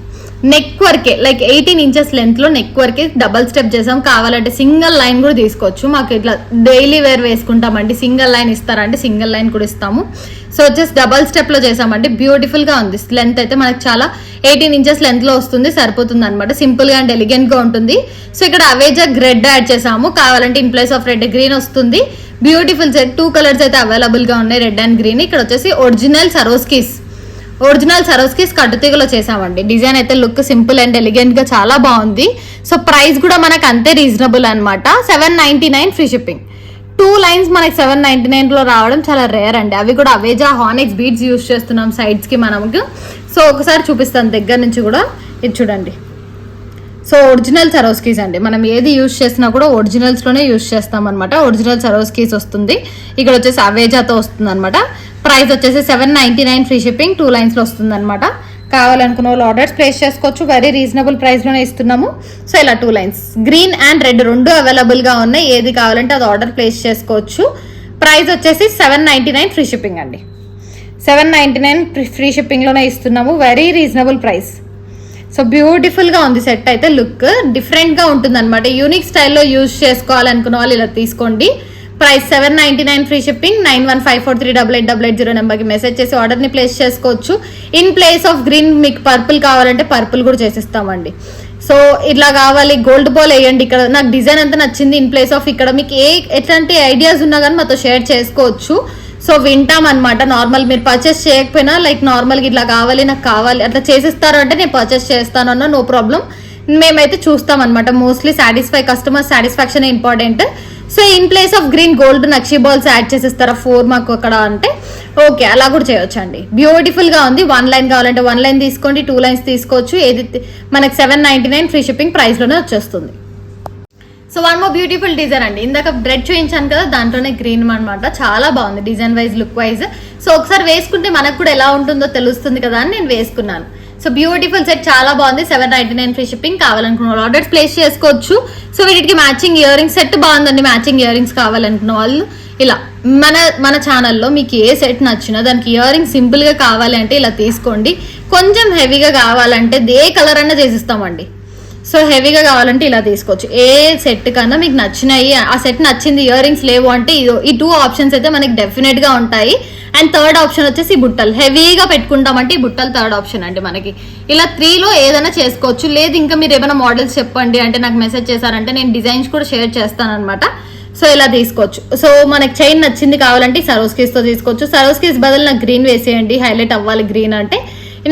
S1: నెక్ వర్కే లైక్ 18 ఇంచెస్ లెంత్ లో నెక్ వర్కే డబల్ స్టెప్ చేసాం. కావాలంటే సింగిల్ లైన్ కూడా తీసుకోవచ్చు. మాకు ఇట్లా డైలీ వేర్ వేసుకుంటామండి. సింగిల్ లైన్ ఇస్తారంటే సింగిల్ లైన్ కూడా ఇస్తాము. సో వచ్చేసి డబల్ స్టెప్ లో చేసామండి. బ్యూటిఫుల్ గా ఉంది. లెంత్ అయితే మనకి చాలా 18 ఇంచెస్ లెంత్ లో వస్తుంది, సరిపోతుంది అనమాట. సింపుల్ గా అండ్ ఎలిగెంట్ గా ఉంటుంది. సో ఇక్కడ అవేజా రెడ్ యాడ్ చేసాము. కావాలంటే in place of red green వస్తుంది. Beautiful set. 2 కలర్స్ అయితే అవైలబుల్ గా ఉన్నాయి, రెడ్ అండ్ గ్రీన్. ఇక్కడ వచ్చేసి ఒరిజినల్ సరోస్కీస్ కట్టుతీగలో చేసామండి. డిజైన్ అయితే లుక్ సింపుల్ అండ్ ఎలిగెంట్ గా చాలా బాగుంది. సో ప్రైస్ కూడా మనకు అంతే రీజనబుల్ అనమాట. 799 ఫ్రీ షిప్పింగ్. 2 లైన్స్ మనకి 799 లో రావడం చాలా రేర్ అండి. అవి కూడా అవేజా హానెక్స్ బీడ్స్ యూజ్ చేస్తున్నాం సైడ్స్ కి మనకు. సో ఒకసారి చూపిస్తాను దగ్గర నుంచి కూడా. ఇది చూడండి. సో ఒరిజినల్ సరోస్కీస్ అండి. మనం ఏది యూజ్ చేసినా కూడా ఒరిజినల్స్ లోనే యూజ్ చేస్తాం అనమాట. ఒరిజినల్ సరోస్కీస్ వస్తుంది. ఇక్కడ వచ్చేసి అవేజాతో వస్తుంది అనమాట. ప్రైస్ వచ్చేసి 799 ఫ్రీ షిప్పింగ్. 2 లైన్స్ లో వస్తుంది అనమాట. కావాలనుకున్న వాళ్ళు ఆర్డర్స్ ప్లేస్ చేసుకోవచ్చు. వెరీ రీజనబుల్ ప్రైస్ లోనే ఇస్తున్నాము. సో ఇలా 2 లైన్స్ గ్రీన్ అండ్ రెడ్ రెండు అవైలబుల్ గా ఉన్నాయి. ఏది కావాలంటే అది ఆర్డర్ ప్లేస్ చేసుకోవచ్చు. ప్రైస్ వచ్చేసి 799 ఫ్రీ షిప్పింగ్ అండి. 799 ఫ్రీ షిప్పింగ్ లోనే ఇస్తున్నాము. Very reasonable price. So beautiful గా ఉంది సెట్ అయితే. లుక్ డిఫరెంట్ గా ఉంటుంది అనమాట. యూనిక్ స్టైల్లో యూజ్ చేసుకోవాలనుకున్న వాళ్ళు ఇలా తీసుకోండి. Price 799 free shipping. 9154388880 నెంబర్కి మెసేజ్ చేసి ఆర్డర్ ని ప్లేస్ చేసుకోవచ్చు. ఇన్ ప్లేస్ ఆఫ్ గ్రీన్ మీకు పర్పుల్ కావాలంటే పర్పుల్ కూడా చేసిస్తామండి. సో ఇట్లా కావాలి గోల్డ్ బాల్ వేయండి. ఇక్కడ నాకు డిజైన్ అంతా నచ్చింది. ఇన్ ప్లేస్ ఆఫ్ ఇక్కడ మీకు ఎట్లాంటి ఐడియాస్ ఉన్నా కానీ మాతో షేర్ చేసుకోవచ్చు. సో వింటాం అనమాట. నార్మల్ మీరు పర్చేస్ చేయకపోయినా లైక్ నార్మల్గా ఇట్లా కావాలి నాకు కావాలి అట్లా చేసిస్తారు అంటే నేను పర్చేస్ చేస్తాను అన్న నో ప్రాబ్లం. మేమైతే చూస్తాం అనమాట. Mostly customer satisfaction important. So in place of green gold నక్షీ బాల్స్ యాడ్ చేసిస్తారా 4 మాకు అక్కడ అంటే ఓకే అలా కూడా చేయొచ్చు అండి. బ్యూటిఫుల్ గా ఉంది. 1 లైన్ కావాలంటే 1 లైన్ తీసుకోండి, 2 లైన్స్ తీసుకోవచ్చు. ఏది మనకి 799 ఫ్రీ షిప్పింగ్ ప్రైస్ లోనే వచ్చేస్తుంది. సో 1 మోర్ బ్యూటిఫుల్ డిజైన్ అండి. ఇందాక రెడ్ చూపించాను కదా, దాంట్లోనే గ్రీన్ అనమాట. చాలా బాగుంది design wise, look wise. So ఒకసారి వేసుకుంటే మనకు కూడా ఎలా ఉంటుందో తెలుస్తుంది కదా అని నేను వేసుకున్నాను. సో బ్యూటిఫుల్ సెట్ చాలా బాగుంది. 799 ఫ్రీ షిప్పింగ్. కావాలనుకున్న వాళ్ళు ఆర్డర్స్ ప్లేస్ చేసుకోవచ్చు. సో వీటికి మ్యాచింగ్ ఇయర్ రింగ్స్ సెట్ బాగుందండి. మ్యాచింగ్ ఇయర్ రింగ్స్ కావాలనుకున్న వాళ్ళు ఇలా మన ఛానల్లో మీకు ఏ సెట్ నచ్చినా దానికి ఇయర్ రింగ్స్ సింపుల్ గా కావాలి అంటే ఇలా తీసుకోండి. కొంచెం హెవీగా కావాలంటే ఏ కలర్ అన్నా చేసిస్తామండి. సో హెవీగా కావాలంటే ఇలా తీసుకోవచ్చు. ఏ సెట్ కన్నా మీకు నచ్చినాయి, ఆ సెట్ నచ్చింది, ఇయర్ రింగ్స్ లేవు అంటే ఈ 2 ఆప్షన్స్ అయితే మనకి డెఫినెట్ గా ఉంటాయి. అండ్ థర్డ్ ఆప్షన్ వచ్చేసి బుట్టలు. హెవీగా పెట్టుకుంటామంటే ఈ బుట్టలు థర్డ్ ఆప్షన్ అండి మనకి. ఇలా 3లో ఏదైనా చేసుకోవచ్చు. లేదు ఇంకా మీరు ఏమైనా మోడల్స్ చెప్పండి అంటే నాకు మెసేజ్ చేశారంటే నేను డిజైన్స్ కూడా షేర్ చేస్తాను అనమాట. సో ఇలా తీసుకోవచ్చు. సో మనకి చైన్ నచ్చింది కావాలంటే సరోస్కీస్ తో తీసుకోవచ్చు. సరోస్కీస్ బదులు నాకు గ్రీన్ వేసేయండి, హైలైట్ అవ్వాలి గ్రీన్ అంటే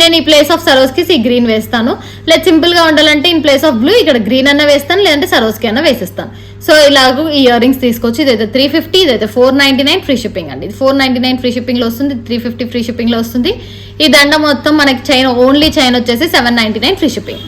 S1: నేను ఈ ప్లేస్ ఆఫ్ సరోస్కీస్ ఈ గ్రీన్ వేస్తాను. లేదా సింపుల్ గా ఉండాలంటే ఇన్ ప్లేస్ ఆఫ్ బ్లూ ఇక్కడ గ్రీన్ అన్న వేస్తాను, లేదంటే సరోస్కీ అన్న వేసేస్తాను. సో ఇలాగూ ఈ ఇయర్ రింగ్స్ తీసుకోవచ్చు. ఇదైతే 350, ఇదైతే 499 ఫ్రీ షిప్పింగ్ అండి. ఇది 499 ఫ్రీ షిప్పింగ్ లో వస్తుంది, 350 ఫ్రీ షిప్పింగ్ లో వస్తుంది. ఈ దండ మొత్తం మనకి చైన్ ఓన్లీ చైన్ వచ్చేసి 799 ఫ్రీ షిప్పింగ్.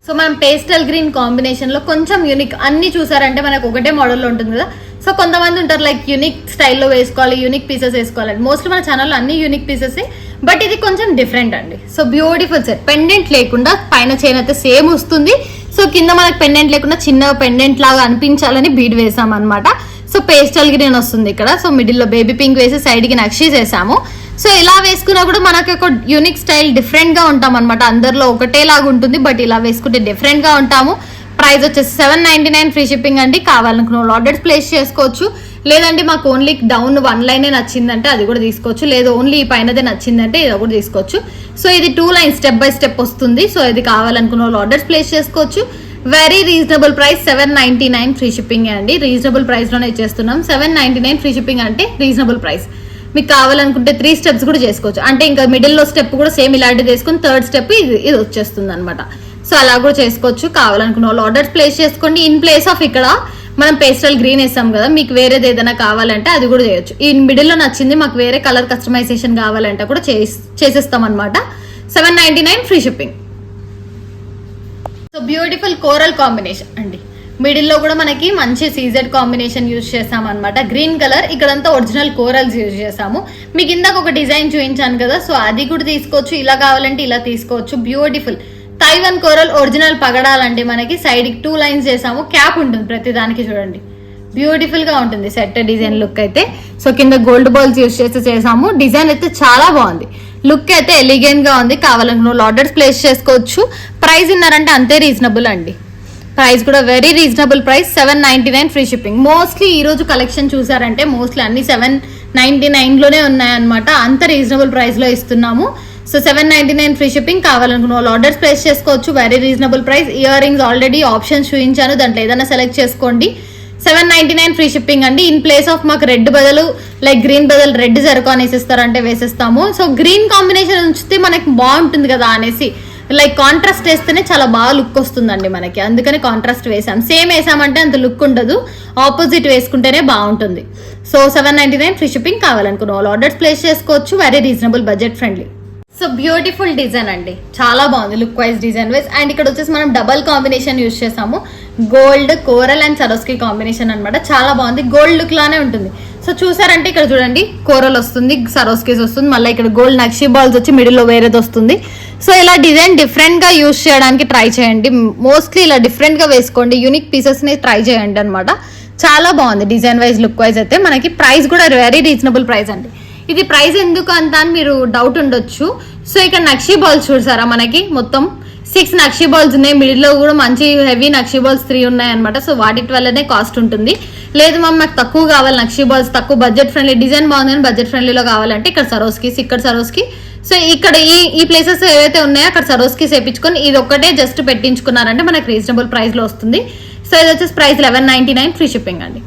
S1: సో మనం పేస్టల్ గ్రీన్ కాంబినేషన్ లో కొంచెం యూనిక్ అన్ని చూసారంటే మనకు ఒకటే మోడల్లో ఉంటుంది కదా. సో కొంతమంది ఉంటారు లైక్ యూనిక్ స్టైల్లో వేసుకోవాలి, యూనిక్ పీసెస్ వేసుకోవాలి. మోస్ట్లీ మన ఛానల్లో అన్ని యూనిక్ పీసెస్, బట్ ఇది కొంచెం డిఫరెంట్ అండి. So beautiful set. పెండెంట్ లేకుండా పైన చైన్ అయితే సేమ్ వస్తుంది. సో కింద మనకి పెండెంట్ లేకుండా చిన్న పెండెంట్ లాగా అనిపించాలని బీడ్ వేసాం అనమాట. సో పేస్టల్ గ్రీన్ వస్తుంది ఇక్కడ. సో మిడిల్ లో బేబీ పింక్ వేసి సైడ్ కి నక్షీ చేసాము. సో ఇలా వేసుకున్నా కూడా మనకి ఒక యూనిక్ స్టైల్ డిఫరెంట్ గా ఉంటాం అనమాట. అందరిలో ఒకటేలాగా ఉంటుంది, బట్ ఇలా వేసుకుంటే డిఫరెంట్ గా ఉంటాము. ప్రైస్ వచ్చేసి 799 ఫ్రీ షిప్పింగ్ అండి. కావాలనుకున్న వాళ్ళు ఆర్డర్స్ ప్లేస్ చేసుకోవచ్చు. లేదంటే మాకు ఓన్లీ డౌన్ 1 లైనే నచ్చిందంటే అది కూడా తీసుకోవచ్చు. లేదు ఓన్లీ ఈ పైనదే నచ్చిందంటే ఇది కూడా తీసుకోవచ్చు. సో ఇది 2 లైన్స్ స్టెప్ బై స్టెప్ వస్తుంది. సో ఇది కావాలనుకున్న వాళ్ళు ఆర్డర్స్ ప్లేస్ చేసుకోవచ్చు. Very reasonable price 799 free shipping అండి. రీజనబుల్ ప్రైస్ లోనే ఇచ్చేస్తున్నాం. 799 ఫ్రీ షిప్పింగ్ అంటే రీజనబుల్ ప్రైస్. మీకు కావాలనుకుంటే 3 స్టెప్స్ కూడా చేసుకోవచ్చు. అంటే ఇంకా మిడిల్ లో స్టెప్ కూడా సేమ్ ఇలాంటిది వేసుకుని థర్డ్ స్టెప్ ఇది వచ్చేస్తుంది అనమాట. సో అలా కూడా చేసుకోవచ్చు. కావాలనుకున్న వాళ్ళు ఆర్డర్స్ ప్లేస్ చేసుకోండి. ఇన్ ప్లేస్ ఆఫ్ ఇక్కడ మనం పేస్టల్ గ్రీన్ వేస్తాం కదా, మీకు వేరేది ఏదైనా కావాలంటే అది కూడా చేయొచ్చు. ఈ మిడిల్ లో నచ్చింది మాకు వేరే కలర్ కస్టమైజేషన్ కావాలంటే కూడా చేసేస్తాం అనమాట. 799 free shipping. So beautiful coral combination అండి. మిడిల్ లో కూడా మనకి మంచి సీజెడ్ కాంబినేషన్ యూజ్ చేసాం అనమాట. గ్రీన్ కలర్, ఇక్కడంతా ఒరిజినల్ కోరల్స్ యూజ్ చేసాము. మీకు ఇందాక ఒక డిజైన్ చూపించాను కదా, సో అది కూడా తీసుకోవచ్చు. ఇలా కావాలంటే ఇలా తీసుకోవచ్చు. బ్యూటిఫుల్ తైవన్ కోరల్ ఒరిజినల్ పగడాలండి. మనకి సైడ్ 2 లైన్స్ చేసాము. క్యాప్ ఉంటుంది ప్రతి దానికి, చూడండి బ్యూటిఫుల్ గా ఉంటుంది సెట్ డిజైన్ లుక్ అయితే. సో కింద గోల్డ్ బాల్స్ యూజ్ చేసి చేసాము. డిజైన్ అయితే చాలా బాగుంది. లుక్ అయితే ఎలిగెంట్ గా ఉంది. కావాలనుకున్న ఆర్డర్స్ ప్లేస్ చేసుకోవచ్చు. ప్రైస్ విన్నారంటే అంతే రీజనబుల్ అండి. ప్రైస్ కూడా very reasonable price 799 free shipping. Mostly ఈ రోజు కలెక్షన్ చూసారంటే మోస్ట్లీ అన్ని 799 లోనే ఉన్నాయన్నమాట. అంత రీజనబుల్ ప్రైస్ లో ఇస్తున్నాము. So 799 free shipping. కావాలనుకున్న వాళ్ళు ఆర్డర్స్ ప్లేస్ చేసుకోవచ్చు. Very reasonable price. Ear rings already options చూపించాను, దాంట్లో ఏదైనా సెలెక్ట్ చేసుకోండి. 799 ఫ్రీ షిప్పింగ్ అండి. ఇన్ ప్లేస్ ఆఫ్ మాకు రెడ్ బదులు లైక్ గ్రీన్ బదులు రెడ్ జరుకాన్ వేసేస్తారంటే వేసేస్తాము. సో గ్రీన్ కాంబినేషన్ ఉంచితే మనకి బాగుంటుంది కదా అనేసి లైక్ కాంట్రాస్ట్ వేస్తేనే చాలా బాగా లుక్ వస్తుందండి మనకి. అందుకని కాంట్రాస్ట్ వేసాం. సేమ్ వేసామంటే అంత లుక్ ఉండదు, ఆపోజిట్ వేసుకుంటేనే బాగుంటుంది. So 799 free shipping. కావాలనుకున్న వాళ్ళు ఆర్డర్స్ ప్లేస్ చేసుకోవచ్చు. Very reasonable, budget friendly. So beautiful design అండి, చాలా బాగుంది look wise, design wise. And ఇక్కడ వచ్చేసి మనం డబల్ కాంబినేషన్ యూజ్ చేసాము. గోల్డ్, కోరల్ అండ్ సరోస్కి కాంబినేషన్ అనమాట. చాలా బాగుంది. గోల్డ్ లుక్ లానే ఉంటుంది. సో చూసారంటే ఇక్కడ చూడండి కోరల్ వస్తుంది, సరోస్కీస్ వస్తుంది, మళ్ళీ ఇక్కడ గోల్డ్ నక్షి బాల్స్ వచ్చి మిడిల్ లో వేరేది వస్తుంది. సో ఇలా డిజైన్ డిఫరెంట్ గా యూజ్ చేయడానికి ట్రై చేయండి. మోస్ట్లీ ఇలా డిఫరెంట్ గా వేసుకోండి. యూనిక్ పీసెస్ ని ట్రై చేయండి అనమాట. చాలా బాగుంది డిజైన్ వైజ్, లుక్ వైజ్ అయితే. మనకి ప్రైస్ కూడా వెరీ రీజనబుల్ ప్రైస్ అండి. ఇది ప్రైస్ ఎందుకు అంత అని మీరు డౌట్ ఉండొచ్చు. సో ఇక్కడ నక్షి బాల్స్ చూసారా, మనకి మొత్తం 6 నక్షి బాల్స్ ఉన్నాయి. మిడిల్ లో కూడా మంచి హెవీ నక్షి బాల్స్ 3 ఉన్నాయి అనమాట. సో వాటి వల్లనే కాస్ట్ ఉంటుంది. లేదు మాకు తక్కువ కావాలి, నక్షి బాల్స్ తక్కువ, బడ్జెట్ ఫ్రెండ్లీ, డిజైన్ బాగుంది కానీ బడ్జెట్ ఫ్రెండ్లీలో కావాలంటే ఇక్కడ సరోస్కీస్, ఇక్కడ సరోస్కి. సో ఇక్కడ ఈ ప్లేసెస్ ఏవైతే ఉన్నాయో అక్కడ సరోస్కీస్ వేయించుకొని ఇది ఒక్కటే జస్ట్ పెట్టించుకున్నారంటే మనకి రీజనబుల్ ప్రైస్ లో వస్తుంది. సో ఇది వచ్చేసి ప్రైస్ 1199 ఫ్రీ షిప్పింగ్ అండి.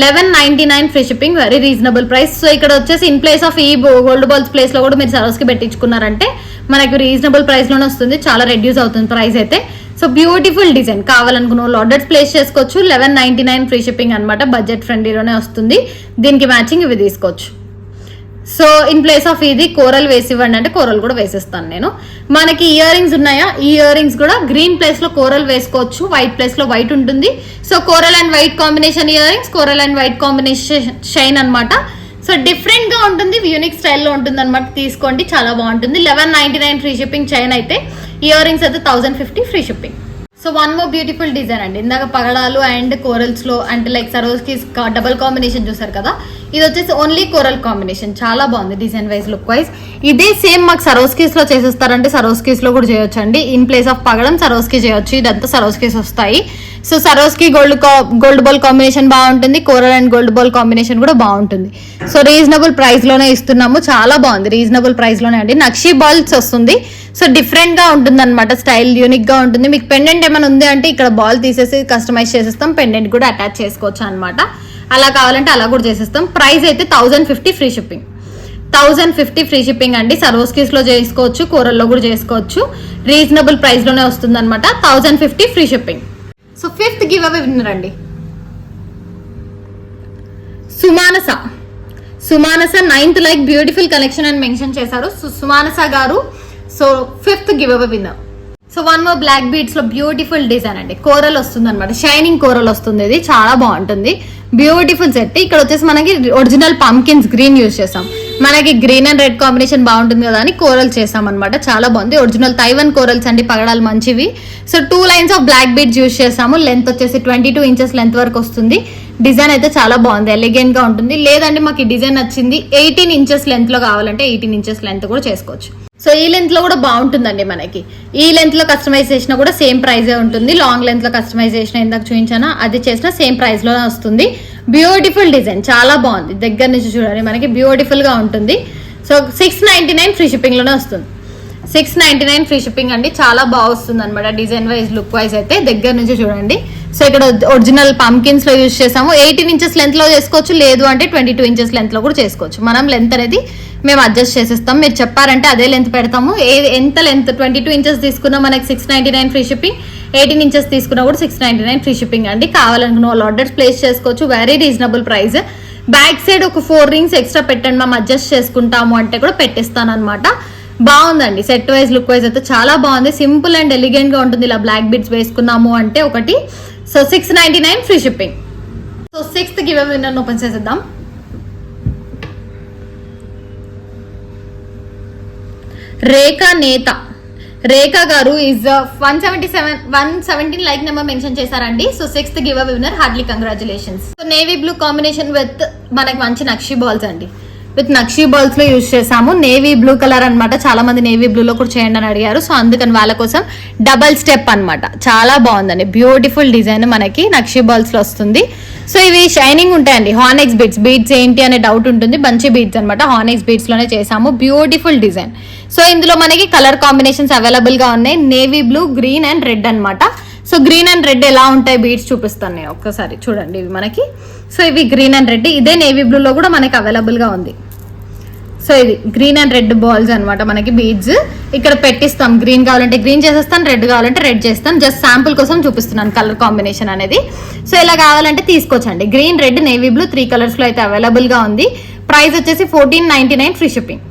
S1: 1199 free shipping, very reasonable price. So ఇక్కడ వచ్చేసి ఇన్ ప్లేస్ ఆఫ్ ఈ గోల్డ్ బాల్స్ ప్లేస్ లో కూడా మీరు సరోస్కి పెట్టించుకున్నారంటే మనకి రీజనబుల్ ప్రైస్ లోనే వస్తుంది. చాలా రెడ్యూస్ అవుతుంది ప్రైస్ అయితే. So beautiful design. కావాలనుకున్న వాళ్ళు ఆర్డర్స్ ప్లేస్ చేసుకోవచ్చు. 1199 ఫ్రీ షిప్పింగ్ అనమాట. బడ్జెట్ ఫ్రెండ్లీలోనే వస్తుంది. దీనికి మ్యాచింగ్ ఇవి తీసుకోవచ్చు. సో ఇన్ ప్లేస్ ఆఫ్ ఇది కోరల్ వేసి ఇవ్వండి అంటే కోరల్ కూడా వేసేస్తాను నేను. మనకి ఇయర్ రింగ్స్ ఉన్నాయా, ఈ ఇయర్ రింగ్స్ కూడా గ్రీన్ ప్లేస్ లో కోరల్ వేసుకోవచ్చు, వైట్ ప్లేస్ లో వైట్ ఉంటుంది. So coral and white combination ear rings, coral and white combination shine అనమాట. సో డిఫరెంట్ గా ఉంటుంది, యూనిక్ స్టైల్లో ఉంటుంది అనమాట. తీసుకోండి, చాలా బాగుంటుంది. 1199 ఫ్రీ షిప్పింగ్. చైన్ అయితే ఇయర్ రింగ్స్ అయితే 1050 free shipping. So one more beautiful design అండి. ఇందాక పగడాలు అండ్ కోరల్స్ లో అంటే లైక్ సరోస్కి డబల్ కాంబినేషన్ చూసారు కదా, ఇది వచ్చేసి ఓన్లీ కోరల్ కాంబినేషన్. చాలా బాగుంది డిజైన్ వైజ్, లుక్ వైజ్. ఇదే సేమ్ మాకు సరోస్కీస్ లో చేసేస్తారంటే సరోస్కీస్ లో కూడా చేయొచ్చు అండి. ఇన్ ప్లేస్ ఆఫ్ పగడం సరోస్కి చేయొచ్చు. ఇదంతా సరోస్కీస్ వస్తాయి. So Swarovski gold ball combination బాగుంటుంది, coral and gold ball combination కూడా బాగుంటుంది. సో రీజనబుల్ ప్రైస్ లోనే ఇస్తున్నాము. చాలా బాగుంది, రీజనబుల్ ప్రైస్ లోనే అండి. నక్షి బాల్స్ వస్తుంది. సో డిఫరెంట్ గా ఉంటుంది అనమాట, స్టైల్ యూనిక్ గా ఉంటుంది. మీకు పెండెంట్ ఏమైనా ఉంది అంటే ఇక్కడ బాల్ తీసేసి కస్టమైజ్ చేసేస్తాం, పెండెంట్ కూడా అటాచ్ చేసుకోవచ్చు అనమాట. అలా కావాలంటే అలా కూడా చేసేస్తాం. ప్రైస్ అయితే 1050 ఫ్రీ షిప్పింగ్. 1050 ఫ్రీ షిప్పింగ్ అండి. సరోస్కీస్ లో చేసుకోవచ్చు, కోరల్లో కూడా చేసుకోవచ్చు. రీజనబుల్ ప్రైస్ లోనే వస్తుంది అనమాట. 1050 free shipping. So 5th give అవే విన్నర్ అండి, Sumanasa 9th like beautiful collection అని మెన్షన్ చేశారు. సో సుమానస గారు, సో 5th గివ్ అవే winner. So one more black beads లో బ్యూటిఫుల్ డిజైన్ అండి. కోరల్ వస్తుంది అనమాట, షైనింగ్ కోరల్ వస్తుంది. ఇది చాలా బాగుంటుంది, బ్యూటిఫుల్ సెట్. ఇక్కడ వచ్చేసి మనకి ఒరిజినల్ పంకిన్స్ గ్రీన్ యూజ్ చేసాం. మనకి గ్రీన్ అండ్ రెడ్ కాంబినేషన్ బాగుంటుంది కదా అని కోరల్ చేసాం అనమాట. చాలా బాగుంది. ఒరిజినల్ తైవన్ కోరల్స్ అండి, పగడాలు మంచివి. So 2 lines of black beads use చేసాము. లెంత్ వచ్చేసి 22 ఇంచెస్ లెంత్ వరకు వస్తుంది. డిజైన్ అయితే చాలా బాగుంది, ఎలిగెంట్ గా ఉంటుంది. లేదంటే మాకు ఈ డిజైన్ నచ్చింది 18 ఇంచెస్ లెంత్ లో కావాలంటే 18 ఇంచెస్ లెంత్ కూడా చేసుకోవచ్చు. సో ఈ లెంత్ లో కూడా బాగుంటుందండి. మనకి ఈ లెంత్ లో కస్టమైజ్ చేసినా కూడా సేమ్ ప్రైజే ఉంటుంది. లాంగ్ లెంత్ లో కస్టమైజ్ చేసిన ఇందాక చూపించానా అది చేసినా సేమ్ ప్రైస్ లోనే వస్తుంది. బ్యూటిఫుల్ డిజైన్, చాలా బాగుంది. దగ్గర నుంచి చూడండి, మనకి బ్యూటిఫుల్ గా ఉంటుంది. సో 699 ఫ్రీ షిప్పింగ్ లోనే వస్తుంది. 699 ఫ్రీ షిప్పింగ్ అండి. చాలా బాగా వస్తుంది అనమాట డిజైన్ వైజ్, లుక్ వైజ్ అయితే దగ్గర నుంచి చూడండి. సో ఇక్కడ ఒరిజినల్ పంకిన్స్ లో యూజ్ చేసాము. 18 ఇంచెస్ లెంత్ లో చేసుకోవచ్చు, లేదు అంటే 22 ఇంచెస్ లెంత్ లో కూడా చేసుకోవచ్చు. మనం లెంత్ అనేది మేము అడ్జస్ట్ చేసేస్తాం. మీరు చెప్పారంటే అదే లెంత్ పెడతాము. ఎంత లెంత్ 22 ఇంచెస్ తీసుకున్నా మనకి 699 ఫ్రీ షిప్పింగ్, 18 ఇంచెస్ తీసుకున్నా కూడా 699 ఫ్రీ షిప్పింగ్ అండి. కావాలనుకున్న వాళ్ళు ఆర్డర్స్ ప్లేస్ చేసుకోవచ్చు. Very reasonable price. Back side ఒక 4 రింగ్స్ ఎక్స్ట్రా పెట్టండి మేము అడ్జస్ట్ చేసుకుంటాము అంటే కూడా పెట్టిస్తాను అనమాట. బాగుందండి. సెట్ వైజ్ లుక్ వైజ్ అయితే చాలా బాగుంది. సింపుల్ అండ్ ఎలిగెంట్ గా ఉంటుంది. ఇలా బ్లాక్ బిడ్స్ వేసుకున్నాము అంటే ఒకటి. So 699 free shipping. So 6th give away winner open చేసేద్దాం. రేఖా నేత, రేఖా గారు ఈజ్ 117 లైక్ నెంబర్ మెన్షన్ చేశారండి. So 6th give away winner, hardly congratulations. So navy blue combination with మనకి మంచి నక్షి బాల్స్ అండి. విత్ నక్షి బాల్స్ లో యూజ్ చేసాము. నేవీ బ్లూ కలర్ అనమాట. చాలా మంది నేవీ బ్లూ లో కూడా చేయండి అని అడిగారు. సో అందుకని వాళ్ళ కోసం డబల్ స్టెప్ అనమాట. చాలా బాగుందండి. బ్యూటిఫుల్ డిజైన్ మనకి నక్షి బాల్స్ లో వస్తుంది. సో ఇవి షైనింగ్ ఉంటాయండి. హార్నెక్స్ బీడ్స్, బీడ్స్ ఏంటి అనే డౌట్ ఉంటుంది. మంచి బీడ్స్ అనమాట. హార్నెక్స్ బీడ్స్ లోనే చేసాము. Beautiful design. సో ఇందులో మనకి కలర్ కాంబినేషన్స్ అవైలబుల్ గా ఉన్నాయి. Navy blue, green and red అనమాట. సో గ్రీన్ అండ్ రెడ్ ఎలా ఉంటాయి బీడ్స్ చూపిస్తాను నేను ఒక్కసారి చూడండి. ఇవి మనకి, సో ఇవి గ్రీన్ అండ్ రెడ్. ఇదే నేవీ బ్లూ లో కూడా మనకి అవైలబుల్ గా ఉంది. సో ఇది గ్రీన్ అండ్ రెడ్ బాల్స్ అనమాట మనకి బీడ్స్. ఇక్కడ పెట్టిస్తాం. గ్రీన్ కావాలంటే గ్రీన్ చేసేస్తాను, రెడ్ కావాలంటే రెడ్ చేస్తాను. జస్ట్ శాంపుల్ కోసం చూపిస్తున్నాను కలర్ కాంబినేషన్ అనేది. సో ఇలా కావాలంటే తీసుకోవచ్చండి. Green, red, navy blue 3 colours లో అయితే అవైలబుల్ గా ఉంది. ప్రైస్ వచ్చేసి 1499 free shipping.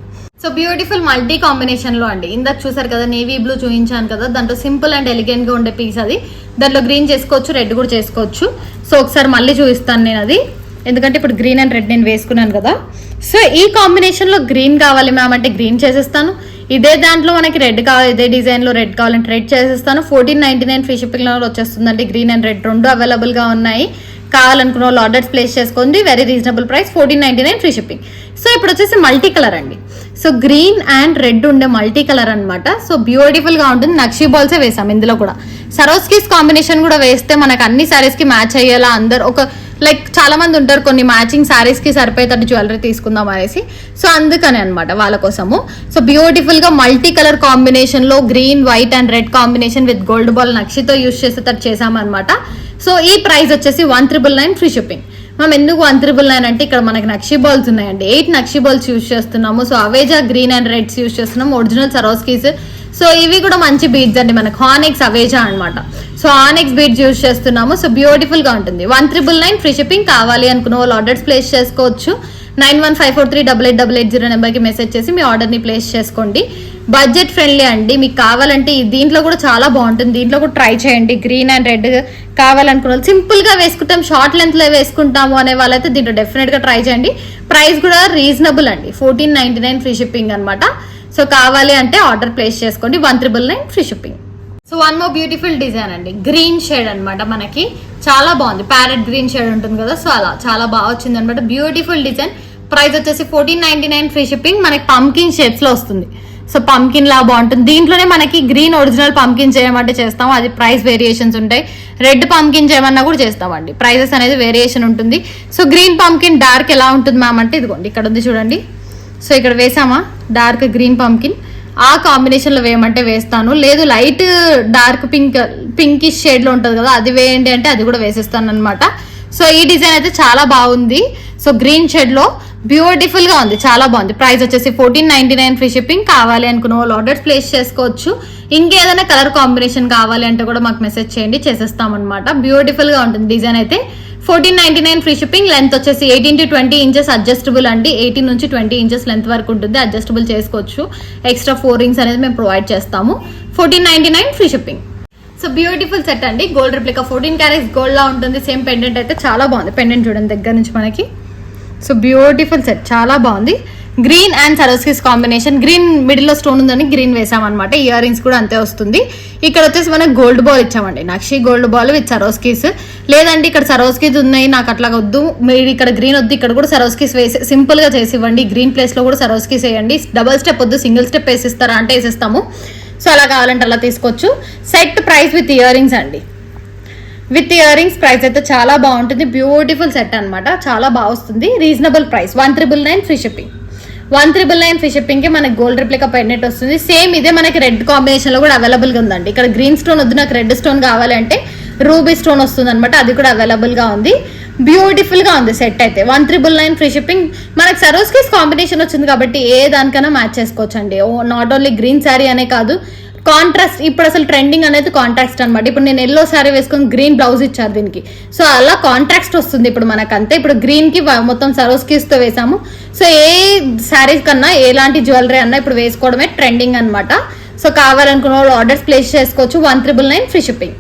S1: So beautiful multi combination లో అండి. ఇందాక చూసారు కదా నేవీ బ్లూ చూపించాను కదా, దాంట్లో సింపుల్ అండ్ ఎలిగెంట్ గా ఉండే పీస్ అది. దాంట్లో గ్రీన్ చేసుకోవచ్చు, రెడ్ కూడా చేసుకోవచ్చు. సో ఒకసారి మళ్ళీ చూపిస్తాను నేను అది, ఎందుకంటే ఇప్పుడు గ్రీన్ అండ్ రెడ్ నేను వేసుకున్నాను కదా. సో ఈ కాంబినేషన్ లో గ్రీన్ కావాలి మ్యామ్ అంటే గ్రీన్ చేసేస్తాను. ఇదే దాంట్లో మనకి రెడ్ కావాలి, ఇదే డిజైన్ లో రెడ్ కావాలంటే రెడ్ చేసేస్తాను. 1499 ఫ్రీ షిప్పింగ్ లో వచ్చేస్తుందండి. గ్రీన్ అండ్ రెడ్ రెండు అవైలబుల్ గా ఉన్నాయి. కావాలనుకున్న వాళ్ళు ఆర్డర్స్ ప్లేస్ చేసుకోండి. Very reasonable price, 1499 free shipping. So ఇప్పుడు వచ్చేసి మల్టీ కలర్ అండి. సో గ్రీన్ అండ్ రెడ్ ఉండే మల్టీ కలర్ అనమాట. సో బ్యూటిఫుల్ గా ఉంటుంది. నక్షి బాల్సే వేసాం ఇందులో కూడా. సరోస్కీస్ కాంబినేషన్ కూడా వేస్తే మనకు అన్ని సారీస్ కి మ్యాచ్ అయ్యేలా అందరు ఒక లైక్ చాలా మంది ఉంటారు కొన్ని మ్యాచింగ్ సారీస్ కి సరిపోయేటట్టు జ్యువెలరీ తీసుకుందాం అనేసి. సో అందుకని అనమాట వాళ్ళ కోసము. సో బ్యూటిఫుల్ గా మల్టీ కలర్ కాంబినేషన్ లో green, white and red combination with gold ball నక్షితో యూజ్ చేసేటట్టు చేసామన్నమాట. సో ఈ ప్రైస్ వచ్చేసి 1999 ఫ్రీ షిప్పింగ్. మనం ఎందుకు 1999 అంటే ఇక్కడ మనకి నక్షి బాల్స్ ఉన్నాయండి. 8 నక్షి బాల్స్ యూజ్ చేస్తున్నాము. సో అవేజా గ్రీన్ అండ్ రెడ్స్ యూజ్ చేస్తున్నాము. Original Swarovskis. సో ఇవి కూడా మంచి బీడ్స్ అండి మనకు. హానెక్స్ అవేజా అనమాట. సో హానెక్స్ బీడ్స్ యూజ్ చేస్తున్నాము. సో బ్యూటిఫుల్ గా ఉంటుంది. 1999 ఫ్రీ షిప్పింగ్. కావాలి అనుకున్న వాళ్ళు ఆర్డర్స్ ప్లేస్ చేసుకోవచ్చు. 9154388880 నెంబర్కి మెసేజ్ చేసి మీ ఆర్డర్ని ప్లేస్ చేసుకోండి. బడ్జెట్ ఫ్రెండ్లీ అండి. మీకు కావాలంటే దీంట్లో కూడా చాలా బాగుంటుంది. దీంట్లో కూడా ట్రై చేయండి. గ్రీన్ అండ్ రెడ్ కావాలనుకున్న వాళ్ళు సింపుల్ గా వేసుకుంటాం, షార్ట్ లెంత్ లో వేసుకుంటాము అనే వాళ్ళైతే దీంట్లో డెఫినెట్ గా ట్రై చేయండి. ప్రైస్ కూడా రీజనబుల్ అండి. 1499 ఫ్రీ షిప్పింగ్ అనమాట. సో కావాలి అంటే ఆర్డర్ ప్లేస్ చేసుకోండి. 1999 free shipping. So one more beautiful design అండి. గ్రీన్ షేడ్ అనమాట మనకి. చాలా బాగుంది. ప్యారెట్ గ్రీన్ షేడ్ ఉంటుంది కదా, సో అలా చాలా బాగా వచ్చింది అనమాట. Beautiful design. ప్రైస్ వచ్చేసి 1499 ఫ్రీ షిప్పింగ్. మనకి పంకిన్ షేప్స్ లో వస్తుంది. సో పంకిన్ లా బాగుంటుంది. దీంట్లోనే మనకి గ్రీన్ ఒరిజినల్ పంకిన్ చేయమంటే చేస్తాము. అది ప్రైస్ వేరియేషన్స్ ఉంటాయి. రెడ్ పంకిన్ చేయమన్నా కూడా చేస్తామండి. ప్రైజెస్ అనేది వేరియేషన్ ఉంటుంది. సో గ్రీన్ పంకిన్ డార్క్ ఎలా ఉంటుంది మ్యామ్ అంటే ఇదిగోండి ఇక్కడ ఉంది చూడండి. సో ఇక్కడ వేసామా డార్క్ గ్రీన్ పంకిన్, ఆ కాంబినేషన్ లో వేయమంటే వేస్తాను. లేదు లైట్ డార్క్ పింకిష్ షేడ్ లో ఉంటుంది కదా, అది వేయండి అంటే అది కూడా వేసేస్తాను అనమాట. సో ఈ డిజైన్ అయితే చాలా బాగుంది. సో గ్రీన్ షేడ్ లో బ్యూటిఫుల్ గా ఉంది. చాలా బాగుంది. ప్రైస్ వచ్చేసి 1499 ఫ్రీ షిప్పింగ్. కావాలి అనుకున్న వాళ్ళు ఆర్డర్స్ ప్లేస్ చేసుకోవచ్చు. ఇంకేదైనా కలర్ కాంబినేషన్ కావాలి అంటే కూడా మాకు మెసేజ్ చేయండి, చేసేస్తాం అనమాట. బ్యూటిఫుల్ గా ఉంటుంది డిజైన్ అయితే. 1499 ఫ్రీ షిప్పింగ్. లెంత్ వచ్చేసి 18 to 20 ఇంచెస్ అడ్జస్టబుల్ అండి. 18 నుంచి 20 ఇంచెస్ లెంత్ వరకు ఉంటుంది. అడ్జస్టబుల్ చేసుకోవచ్చు. ఎక్స్ట్రా 4 రింగ్స్ అనేది మేము ప్రొవైడ్ చేస్తాము. 1499 free shipping. So beautiful set అండి. గోల్డ్ రెప్లికా 14 క్యారెట్స్ గోల్డ్ లా ఉంటుంది. సేమ్ పెండెంట్ అయితే చాలా బాగుంది. పెండెంట్ చూడండి దగ్గర నుంచి మనకి. సో బ్యూటిఫుల్ సెట్, చాలా బాగుంది. Green and Swarovskis combination. Green middle లో స్టోన్ ఉందని గ్రీన్ వేసామన్నమాట. ఇయర్ రింగ్స్ కూడా అంతే వస్తుంది. ఇక్కడ వచ్చేసి మనకు గోల్డ్ బాల్ ఇచ్చామండి. నక్షి గోల్డ్ బాల్ విత్ సరోస్కీస్. లేదండి ఇక్కడ సరోస్కీస్ ఉన్నాయి నాకు అట్లా వద్దు, మీరు ఇక్కడ గ్రీన్ వద్దు, ఇక్కడ కూడా సరోస్కీస్ వేసి సింపుల్ గా చేసి ఇవ్వండి. గ్రీన్ ప్లేస్ లో కూడా సరోస్కీస్ వేయండి. డబల్ స్టెప్ వద్దు, సింగిల్ స్టెప్ వేసిస్తారా అంటే వేసిస్తాము. సో అలా కావాలంటే అలా తీసుకోవచ్చు. Set price with ear rings అండి. విత్ ఇయర్ రింగ్స్ ప్రైస్ అయితే చాలా బాగుంటుంది. బ్యూటిఫుల్ సెట్ అనమాట. చాలా బాగా వస్తుంది. Reasonable price 1999 free shipping. 1,999 free shipping కి మనకి గోల్డ్ రిప్లికా పెండెంట్ వస్తుంది. సేమ్ ఇదే మనకి రెడ్ కాంబినేషన్ లో కూడా అవైలబుల్ గా ఉందండి. ఇక్కడ గ్రీన్ స్టోన్ వద్దు, నాకు రెడ్ స్టోన్ కావాలంటే రూబీ స్టోన్ వస్తుంది అనమాట, అది కూడా అవైలబుల్ గా ఉంది. బ్యూటిఫుల్ గా ఉంది సెట్ అయితే. 1,999 ఫ్రీ షిప్పింగ్. మనకి సరోస్కి కాంబినేషన్ వచ్చింది కాబట్టి ఏ దానికైనా మ్యాచ్ చేసుకోవచ్చు అండి. నాట్ ఓన్లీ గ్రీన్ శారీ అనే కాదు, కాంట్రాస్ట్ ఇప్పుడు అసలు ట్రెండింగ్ అనేది కాంట్రాస్ట్ అనమాట. ఇప్పుడు నేను ఎల్లో శారీ వేసుకొని గ్రీన్ బ్లౌజ్ ఇచ్చారు దీనికి, సో అలా కాంట్రాస్ట్ వస్తుంది ఇప్పుడు మనకు అంతే. ఇప్పుడు గ్రీన్ కి మొత్తం సరోస్కీస్ తో వేసాము. సో ఏ శారీస్ కన్నా ఎలాంటి జ్యువెలరీ అన్నా ఇప్పుడు వేసుకోవడమే ట్రెండింగ్ అనమాట. సో కావాలనుకున్న వాళ్ళు ఆర్డర్స్ ప్లేస్ చేసుకోవచ్చు. 1,999 free shipping.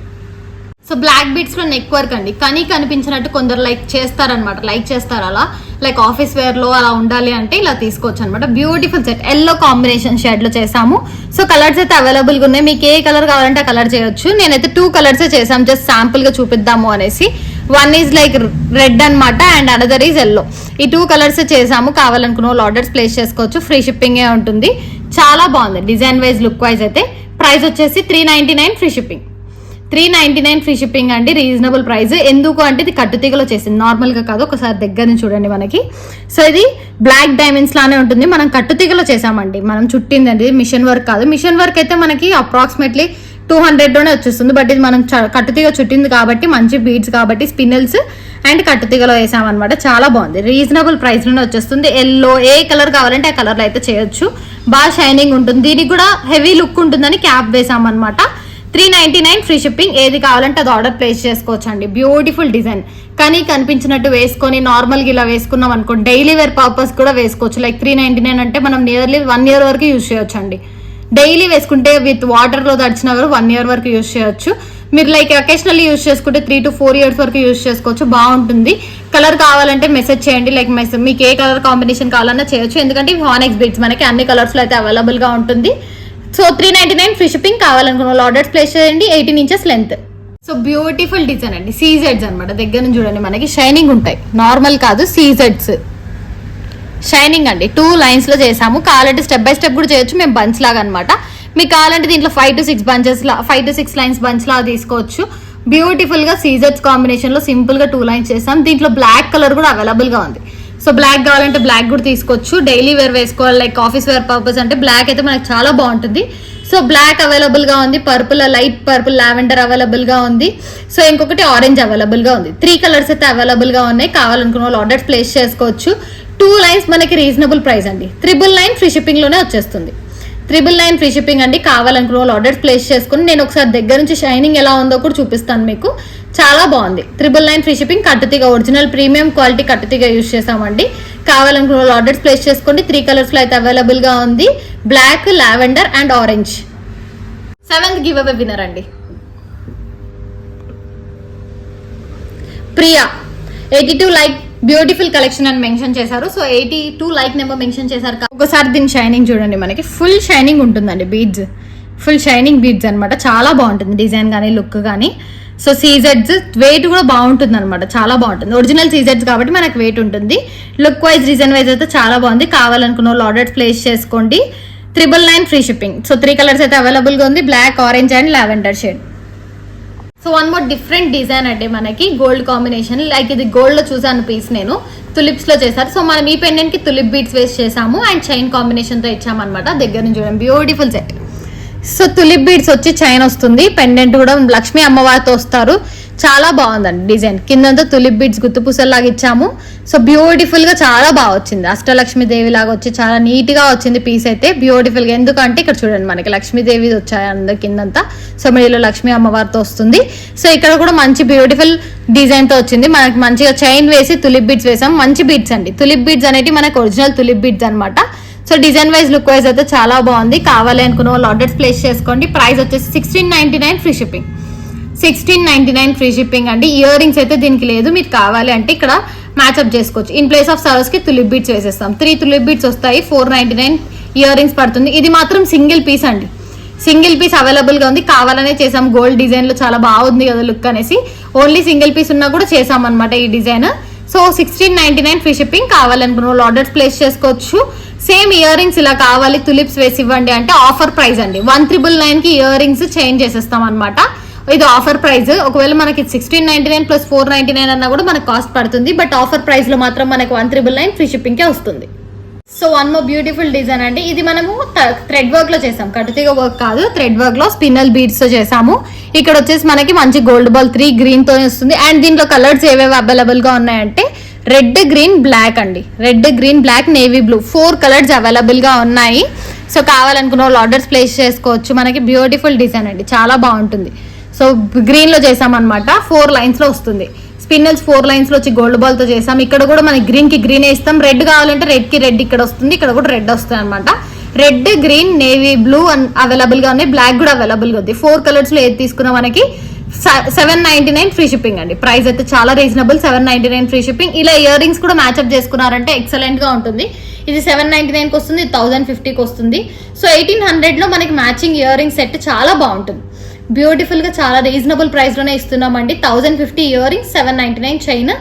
S1: So black beads లో నెక్ వర్క్ అండి, కానీ కనిపించినట్టు కొందరు లైక్ చేస్తారు అలా, లైక్ ఆఫీస్ వేర్ లో అలా ఉండాలి అంటే ఇలా తీసుకోవచ్చు అనమాట. Beautiful set, yellow combination shade లో చేసాము. సో కలర్స్ అయితే అవైలబుల్ గా ఉన్నాయి, మీకు ఏ కలర్ కావాలంటే ఆ కలర్ చేయొచ్చు. నేనైతే 2 కలర్స్ చేసాం, జస్ట్ శాంపుల్ గా చూపిద్దాము అనేసి. వన్ ఈజ్ లైక్ రెడ్ అనమాట అండ్ అనదర్ ఈజ్ ఎల్లో. ఈ 2 కలర్స్ చేసాము. కావాలనుకున్న వాళ్ళు ఆర్డర్స్ ప్లేస్ చేసుకోవచ్చు. ఫ్రీ షిప్పింగ్ ఉంటుంది. చాలా బాగుంది డిజైన్ వైజ్, లుక్ వైజ్ అయితే. ప్రైస్ వచ్చేసి 399 ఫ్రీ షిప్పింగ్. 399 ఫ్రీ షిప్పింగ్ అండి, రీజనబుల్ ప్రైస్. ఎందుకు అంటే ఇది కట్టుతీగలో చేసింది, నార్మల్ గా కాదు. ఒకసారి దగ్గర నుంచి చూడండి మనకి. సో ఇది బ్లాక్ డైమండ్స్ లానే ఉంటుంది, మనం కట్టుతీగలో చేసామండి. మనం చుట్టింది అండి, మిషన్ వర్క్ కాదు. మిషన్ వర్క్ అయితే మనకి అప్రాక్సిమేట్లీ 200 లోనే వచ్చేస్తుంది, బట్ ఇది మనం కట్టుతీగ చుట్టింది కాబట్టి మంచి బీడ్స్ కాబట్టి స్పిన్నల్స్ అండ్ కట్టుతీగలో వేసామన్నమాట. చాలా బాగుంది, రీజనబుల్ ప్రైస్ లోనే వచ్చేస్తుంది. ఎల్లో ఏ కలర్ కావాలంటే ఆ కలర్ లో అయితే చేయొచ్చు. బాగా షైనింగ్ ఉంటుంది, దీనికి కూడా హెవీ లుక్ ఉంటుందని క్యాప్ వేసామన్నమాట. 399 free shipping. ఏది కావాలంటే అది ఆర్డర్ ప్లేస్ చేసుకోవచ్చు అండి. బ్యూటిఫుల్ డిజైన్, కానీ కనిపించినట్టు వేసుకొని నార్మల్గా ఇలా వేసుకున్నాం అనుకోండి, డైలీ వేర్ పర్పస్ కూడా వేసుకోవచ్చు. లైక్ 399 అంటే మనం నియర్లీ 1 year వరకు యూజ్ చేయొచ్చు అండి. డైలీ వేసుకుంటే విత్ వాటర్ లో తడిచినా కూడా 1 year వరకు యూజ్ చేయొచ్చు. మీరు లైక్ అకేషనల్లీ యూజ్ చేసుకుంటే 3 to 4 years వరకు యూజ్ చేసుకోవచ్చు. బాగుంటుంది. కలర్ కావాలంటే మెసేజ్ చేయండి, లైక్ మీకు ఏ కలర్ కాంబినేషన్ కావాలన్నా చేయొచ్చు. ఎందుకంటే హానెక్స్ బీడ్స్ మనకి అన్ని కలర్స్ లో అయితే అవైలబుల్ గా ఉంటుంది. So 399 free shipping. కావాలనుకున్న వాళ్ళు ఆర్డర్స్ ప్లేస్ చేయండి. 18 inches length. So beautiful design అండి, సీజెడ్స్ అనమాట. దగ్గర నుంచి చూడండి మనకి షైనింగ్ ఉంటాయి, నార్మల్ కాదు, సీజెడ్స్ షైనింగ్ అండి. 2 lines లో చేసాము. కావాలంటే స్టెప్ బై స్టెప్ కూడా చేయొచ్చు, మేము బంచ్ లాగా అనమాట. మీకు కావాలంటే దీంట్లో 5 to 6 lines బంచ్ లాగా తీసుకోవచ్చు. బ్యూటిఫుల్ గా సీజెడ్స్ కాంబినేషన్ లో సింపుల్ గా 2 lines చేసాం. దీంట్లో బ్లాక్ కలర్ కూడా అవైలబుల్ గా ఉంది. సో బ్లాక్ కావాలంటే బ్లాక్ కూడా తీసుకోవచ్చు. డైలీ వేర్ వేసుకోవాలి, లైక్ ఆఫీస్ వేర్ పర్పస్ అంటే బ్లాక్ అయితే మనకు చాలా బాగుంటుంది. సో బ్లాక్ అవైలబుల్ గా ఉంది, purple, light purple, lavender available గా ఉంది. సో ఇంకొకటి ఆరెంజ్ అవైలబుల్ గా ఉంది. 3 కలర్స్ అయితే అవైలబుల్ గా ఉన్నాయి. కావాలనుకున్న వాళ్ళు ఆర్డర్స్ ప్లేస్ చేసుకోవచ్చు. 2 lines మనకి రీజనబుల్ ప్రైస్ అండి. 999 ఫ్రీ షిప్పింగ్ లోనే వచ్చేస్తుంది. 999 ఫ్రీ షిప్పింగ్ అండి. కావాలనుకున్న వాళ్ళు ఆర్డర్స్ ప్లేస్ చేసుకుని నేను ఒకసారి దగ్గర నుంచి షైనింగ్ ఎలా ఉందో కూడా చూపిస్తాను మీకు. చాలా బాగుంది. 999 ఫ్రీ షిప్పింగ్. కట్టుతీగ ఒరిజినల్ ప్రీమియం క్వాలిటీ కట్టుతీగ యూజ్ చేసామండి. కావాలనుకున్న వాళ్ళు ఆర్డర్స్ ప్లేస్ చేసుకోండి. 3 కలర్స్ లో అయితే అవైలబుల్ గా ఉంది, black, lavender and orange. 7th give away winner అండి, ప్రియా. 82 లైక్ బ్యూటిఫుల్ కలెక్షన్ అని మెన్షన్ చేశారు. సో 82 లైక్ నెంబర్ మెన్షన్ చేశారు. ఒకసారి దీని షైనింగ్ చూడండి, మనకి ఫుల్ షైనింగ్ ఉంటుందండి. బీడ్స్ ఫుల్ షైనింగ్ బీడ్స్ అనమాట. చాలా బాగుంటుంది డిజైన్ కానీ లుక్ కానీ. సో సీజెడ్స్ వెయిట్ కూడా బాగుంటుంది అనమాట, చాలా బాగుంటుంది. ఒరిజినల్ సీజెడ్స్ కాబట్టి మనకు వెయిట్ ఉంటుంది. లుక్ వైజ్, డిజైన్ వైజ్ అయితే చాలా బాగుంది. కావాలనుకున్న వాళ్ళు ఆర్డర్స్ ప్లేస్ చేసుకోండి. 999 ఫ్రీ షిప్పింగ్. సో 3 కలర్స్ అయితే అవైలబుల్ గా ఉంది, black, orange and lavender shade. So 1 more different design అంటే మనకి గోల్డ్ కాంబినేషన్. లైక్ ఇది గోల్డ్ లో చూసాను పీస్, నేను తులిప్స్ లో చేశారు. సో మనం ఈ పెండెంట్ కి తులిప్ బీడ్స్ వేస్ట్ చేసాము అండ్ చైన్ కాంబినేషన్ తో ఇచ్చామన్నమాట. దగ్గర నుంచి చూడండి, beautiful set. So tulip beads వచ్చి చైన్ వస్తుంది, పెండెంట్ కూడా లక్ష్మీ అమ్మవారితో వస్తారు. చాలా బాగుందండి డిజైన్. కిందంతా తులిప్ బీడ్స్ గుత్తు పూసల్లాగా ఇచ్చాము. సో బ్యూటిఫుల్ గా చాలా బాగా వచ్చింది, అష్టలక్ష్మీదేవి లాగా వచ్చి చాలా నీట్ గా వచ్చింది పీస్ అయితే. బ్యూటిఫుల్ గా, ఎందుకంటే ఇక్కడ చూడండి మనకి లక్ష్మీదేవి వచ్చాయి అందరు కిందంతా. సో మిడిలో లక్ష్మీ అమ్మవారితో వస్తుంది. సో ఇక్కడ కూడా మంచి బ్యూటిఫుల్ డిజైన్ తో వచ్చింది. మనకి మంచిగా చైన్ వేసి తులిప్ బీడ్స్ వేసాం. మంచి బీడ్స్ అండి, తులిప్ బీడ్స్ అనేవి మనకి ఒరిజినల్ తులిప్ బీడ్స్ అనమాట. So design wise, look wise అయితే చాలా బాగుంది. కావాలి అనుకున్న వాళ్ళు ఆర్డర్స్ ప్లేస్ చేసుకోండి. ప్రైస్ వచ్చేసి 1699 ఫ్రీ షిప్పింగ్. 1699 ఫ్రీ షిప్పింగ్ అండి. ఇయర్ రింగ్స్ అయితే దీనికి లేదు, మీకు కావాలి అంటే ఇక్కడ మ్యాచ్అప్ చేసుకోవచ్చు. ఇన్ ప్లేస్ ఆఫ్ సర్వీస్ కి తులిప్ బీడ్స్ వేసేస్తాం. 3 తులిప్ బీడ్స్ వస్తాయి, 499 ఇయర్ రింగ్స్ పడుతుంది. ఇది మాత్రం సింగిల్ పీస్ అండి, సింగిల్ పీస్ అవైలబుల్ గా ఉంది. కావాలనే చేసాం, గోల్డ్ డిజైన్ లో చాలా బాగుంది కదా లుక్ అనేసి. ఓన్లీ సింగిల్ పీస్ ఉన్నా కూడా చేసాం అనమాట ఈ డిజైన్. So 1699 free shipping. కావాలనుకున్న వాళ్ళు ఆర్డర్స్ ప్లేస్ చేసుకోవచ్చు. సేమ్ ఇయర్ రింగ్స్ ఇలా కావాలి తులిప్స్ వేసి ఇవ్వండి అంటే ఆఫర్ ప్రైస్ అండి. 1999 కి ఇయర్ రింగ్స్ చేంజ్ చేసేస్తాం అనమాట. ఇది ఆఫర్ ప్రైస్. ఒకవేళ మనకి 1699 ప్లస్ 499 అన్నా కూడా మనకు కాస్ట్ పడుతుంది, బట్ ఆఫర్ ప్రైస్ లో మాత్రం మనకి 1999 ఫ్రీ షిప్పింగ్ కే వస్తుంది. So one more beautiful design అండి. ఇది మనము థ్రెడ్ వర్క్ లో చేసాం, కట్టుతీగ వర్క్ కాదు, థ్రెడ్ వర్క్ లో స్పిన్నల్ బీడ్స్ తో చేసాము. ఇక్కడ వచ్చేసి మనకి మంచి గోల్డ్ బాల్ 3 గ్రీన్ తో వస్తుంది. అండ్ దీంట్లో కలర్స్ ఏవేవి అవైలబుల్ గా ఉన్నాయంటే రెడ్, గ్రీన్, బ్లాక్ అండి. Red, green, black, navy blue 4 colours available గా ఉన్నాయి. సో కావాలనుకున్న వాళ్ళు ఆర్డర్స్ ప్లేస్ చేసుకోవచ్చు. మనకి బ్యూటిఫుల్ డిజైన్ అండి, చాలా బాగుంటుంది. సో గ్రీన్ లో చేసామన్నమాట, 4 లైన్స్ లో వస్తుంది. స్పిన్నల్స్ 4 లైన్స్ లో వచ్చి గోల్డ్ బాల్ తో చేసాం. ఇక్కడ కూడా మనకి గ్రీన్ కి గ్రీన్ వేస్తాం, రెడ్ కావాలంటే రెడ్ కి రెడ్ ఇక్కడ వస్తుంది, ఇక్కడ కూడా రెడ్ వస్తుంది అనమాట. Red, green, navy blue available గా ఉన్నాయి, బ్లాక్ కూడా అవైలబుల్ గా ఉంది. 4 కలర్స్ లో ఏది తీసుకున్నా మనకి 799 ఫ్రీ షిప్పింగ్ అండి. ప్రైస్ అయితే చాలా రీజనబుల్, 799 ఫ్రీ షిప్పింగ్. ఇలా ఇయర్ రింగ్స్ కూడా మ్యాచ్అప్ చేసుకున్నారంటే ఎక్సలెంట్ గా ఉంటుంది. ఇది 799 కి వస్తుంది, 1050 కి వస్తుంది. సో 1800 లో మనకి మ్యాచింగ్ ఇయర్ రింగ్ సెట్ చాలా బాగుంటుంది. బ్యూటిఫుల్ గా చాలా రీజనబుల్ ప్రైస్ లోనే ఇస్తున్నామండి. 1050 ఇయర్ రింగ్స్, 799 చైన్.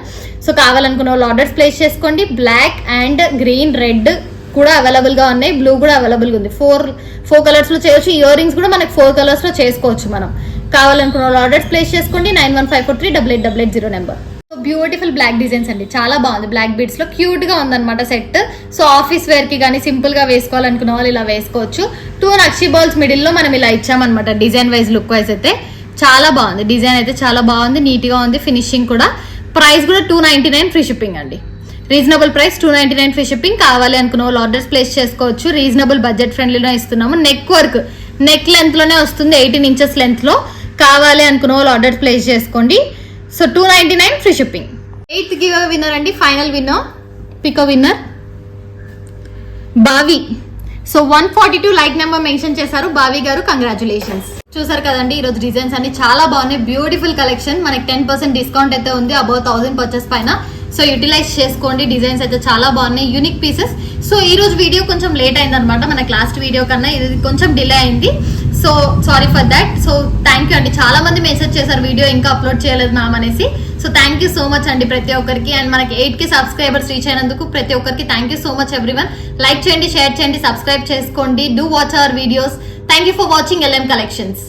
S1: సో కావాలనుకున్న వాళ్ళు ఆర్డర్స్ ప్లేస్ చేసుకోండి. బ్లాక్ అండ్ గ్రీన్, రెడ్ కూడా అవైలబుల్ గా ఉన్నాయి, బ్లూ కూడా అవైలబుల్ గా ఉంది. 4 కలర్స్ లో చేయొచ్చు. ఇయర్ రింగ్స్ కూడా మనకి 4 కలర్స్ లో చేసుకోవచ్చు మనం. కావాలనుకున్న వాళ్ళు ఆర్డర్స్ ప్లేస్ చేసుకోండి. 9154388800 నెంబర్. బ్యూటిఫుల్ బ్లాక్ డిజైన్స్ అండి, చాలా బాగుంది. బ్లాక్ బీడ్స్ లో క్యూట్ గా ఉందన్నమాట సెట్. సో ఆఫీస్ వేర్ కి కానీ సింపుల్ గా వేసుకోవాలనుకున్న వాళ్ళు ఇలా వేసుకోవచ్చు. 2 నక్షి బాల్స్ మిడిల్ లో మనం ఇలా ఇచ్చామన్నమాట. డిజైన్ వైజ్, లుక్ వైజ్ అయితే చాలా బాగుంది. డిజైన్ అయితే చాలా బాగుంది, నీట్ గా ఉంది. ఫినిషింగ్ కూడా. ప్రైస్ కూడా 299 ఫ్రీ షిప్పింగ్ అండి. Reasonable price, 299 free shipping. కావాలి అనుకున్న వాళ్ళు ఆర్డర్స్ ప్లేస్ చేసుకోవచ్చు. రీజనబుల్ బడ్జెట్ ఫ్రెండ్లీలో ఇస్తున్నాము. నెక్ వర్క్, నెక్ లెంత్ లోనే వస్తుంది, 18 ఇంచెస్ లెంత్ లో. కావాలి అనుకున్న వాళ్ళు ఆర్డర్స్ ప్లేస్ చేసుకోండి. So 299 free shipping. 8th give away winner అండి, ఫైనల్ విన్నర్, పికో విన్నర్ బావి. సో 142 లైక్ నెంబర్ మెన్షన్ చేశారు బావి గారు, కంగ్రాచులేషన్స్. చూసారు కదండి, ఈ రోజు డిజైన్స్ అన్ని చాలా బాగున్నాయి. Beautiful collection. మనకి 10% డిస్కౌంట్ అయితే ఉంది అబౌవ్ 1000 పర్చేస్ పైన. సో యూటిలైజ్ చేసుకోండి. డిజైన్స్ అయితే చాలా బాగున్నాయి, యూనిక్ పీసెస్. సో ఈ రోజు వీడియో కొంచెం లేట్ అయింది అనమాట, మనకి లాస్ట్ వీడియో కన్నా ఇది కొంచెం డిలే అయింది. So sorry for that. So thank you అండి. చాలా మంది మెసేజ్ చేశారు వీడియో ఇంకా అప్లోడ్ చేయలేదు మ్యామ్ అనేసి. So thank you so much అండి ప్రతి ఒక్కరికి. అండ్ మనకి 8K సబ్స్క్రైబర్స్ రీచ్ అయినందుకు ప్రతి ఒక్కరికి thank you so much everyone. Like చేయండి, షేర్ చేయండి, సబ్స్క్రైబ్ చేసుకోండి. Do watch our videos. Thank you for watching LM collections.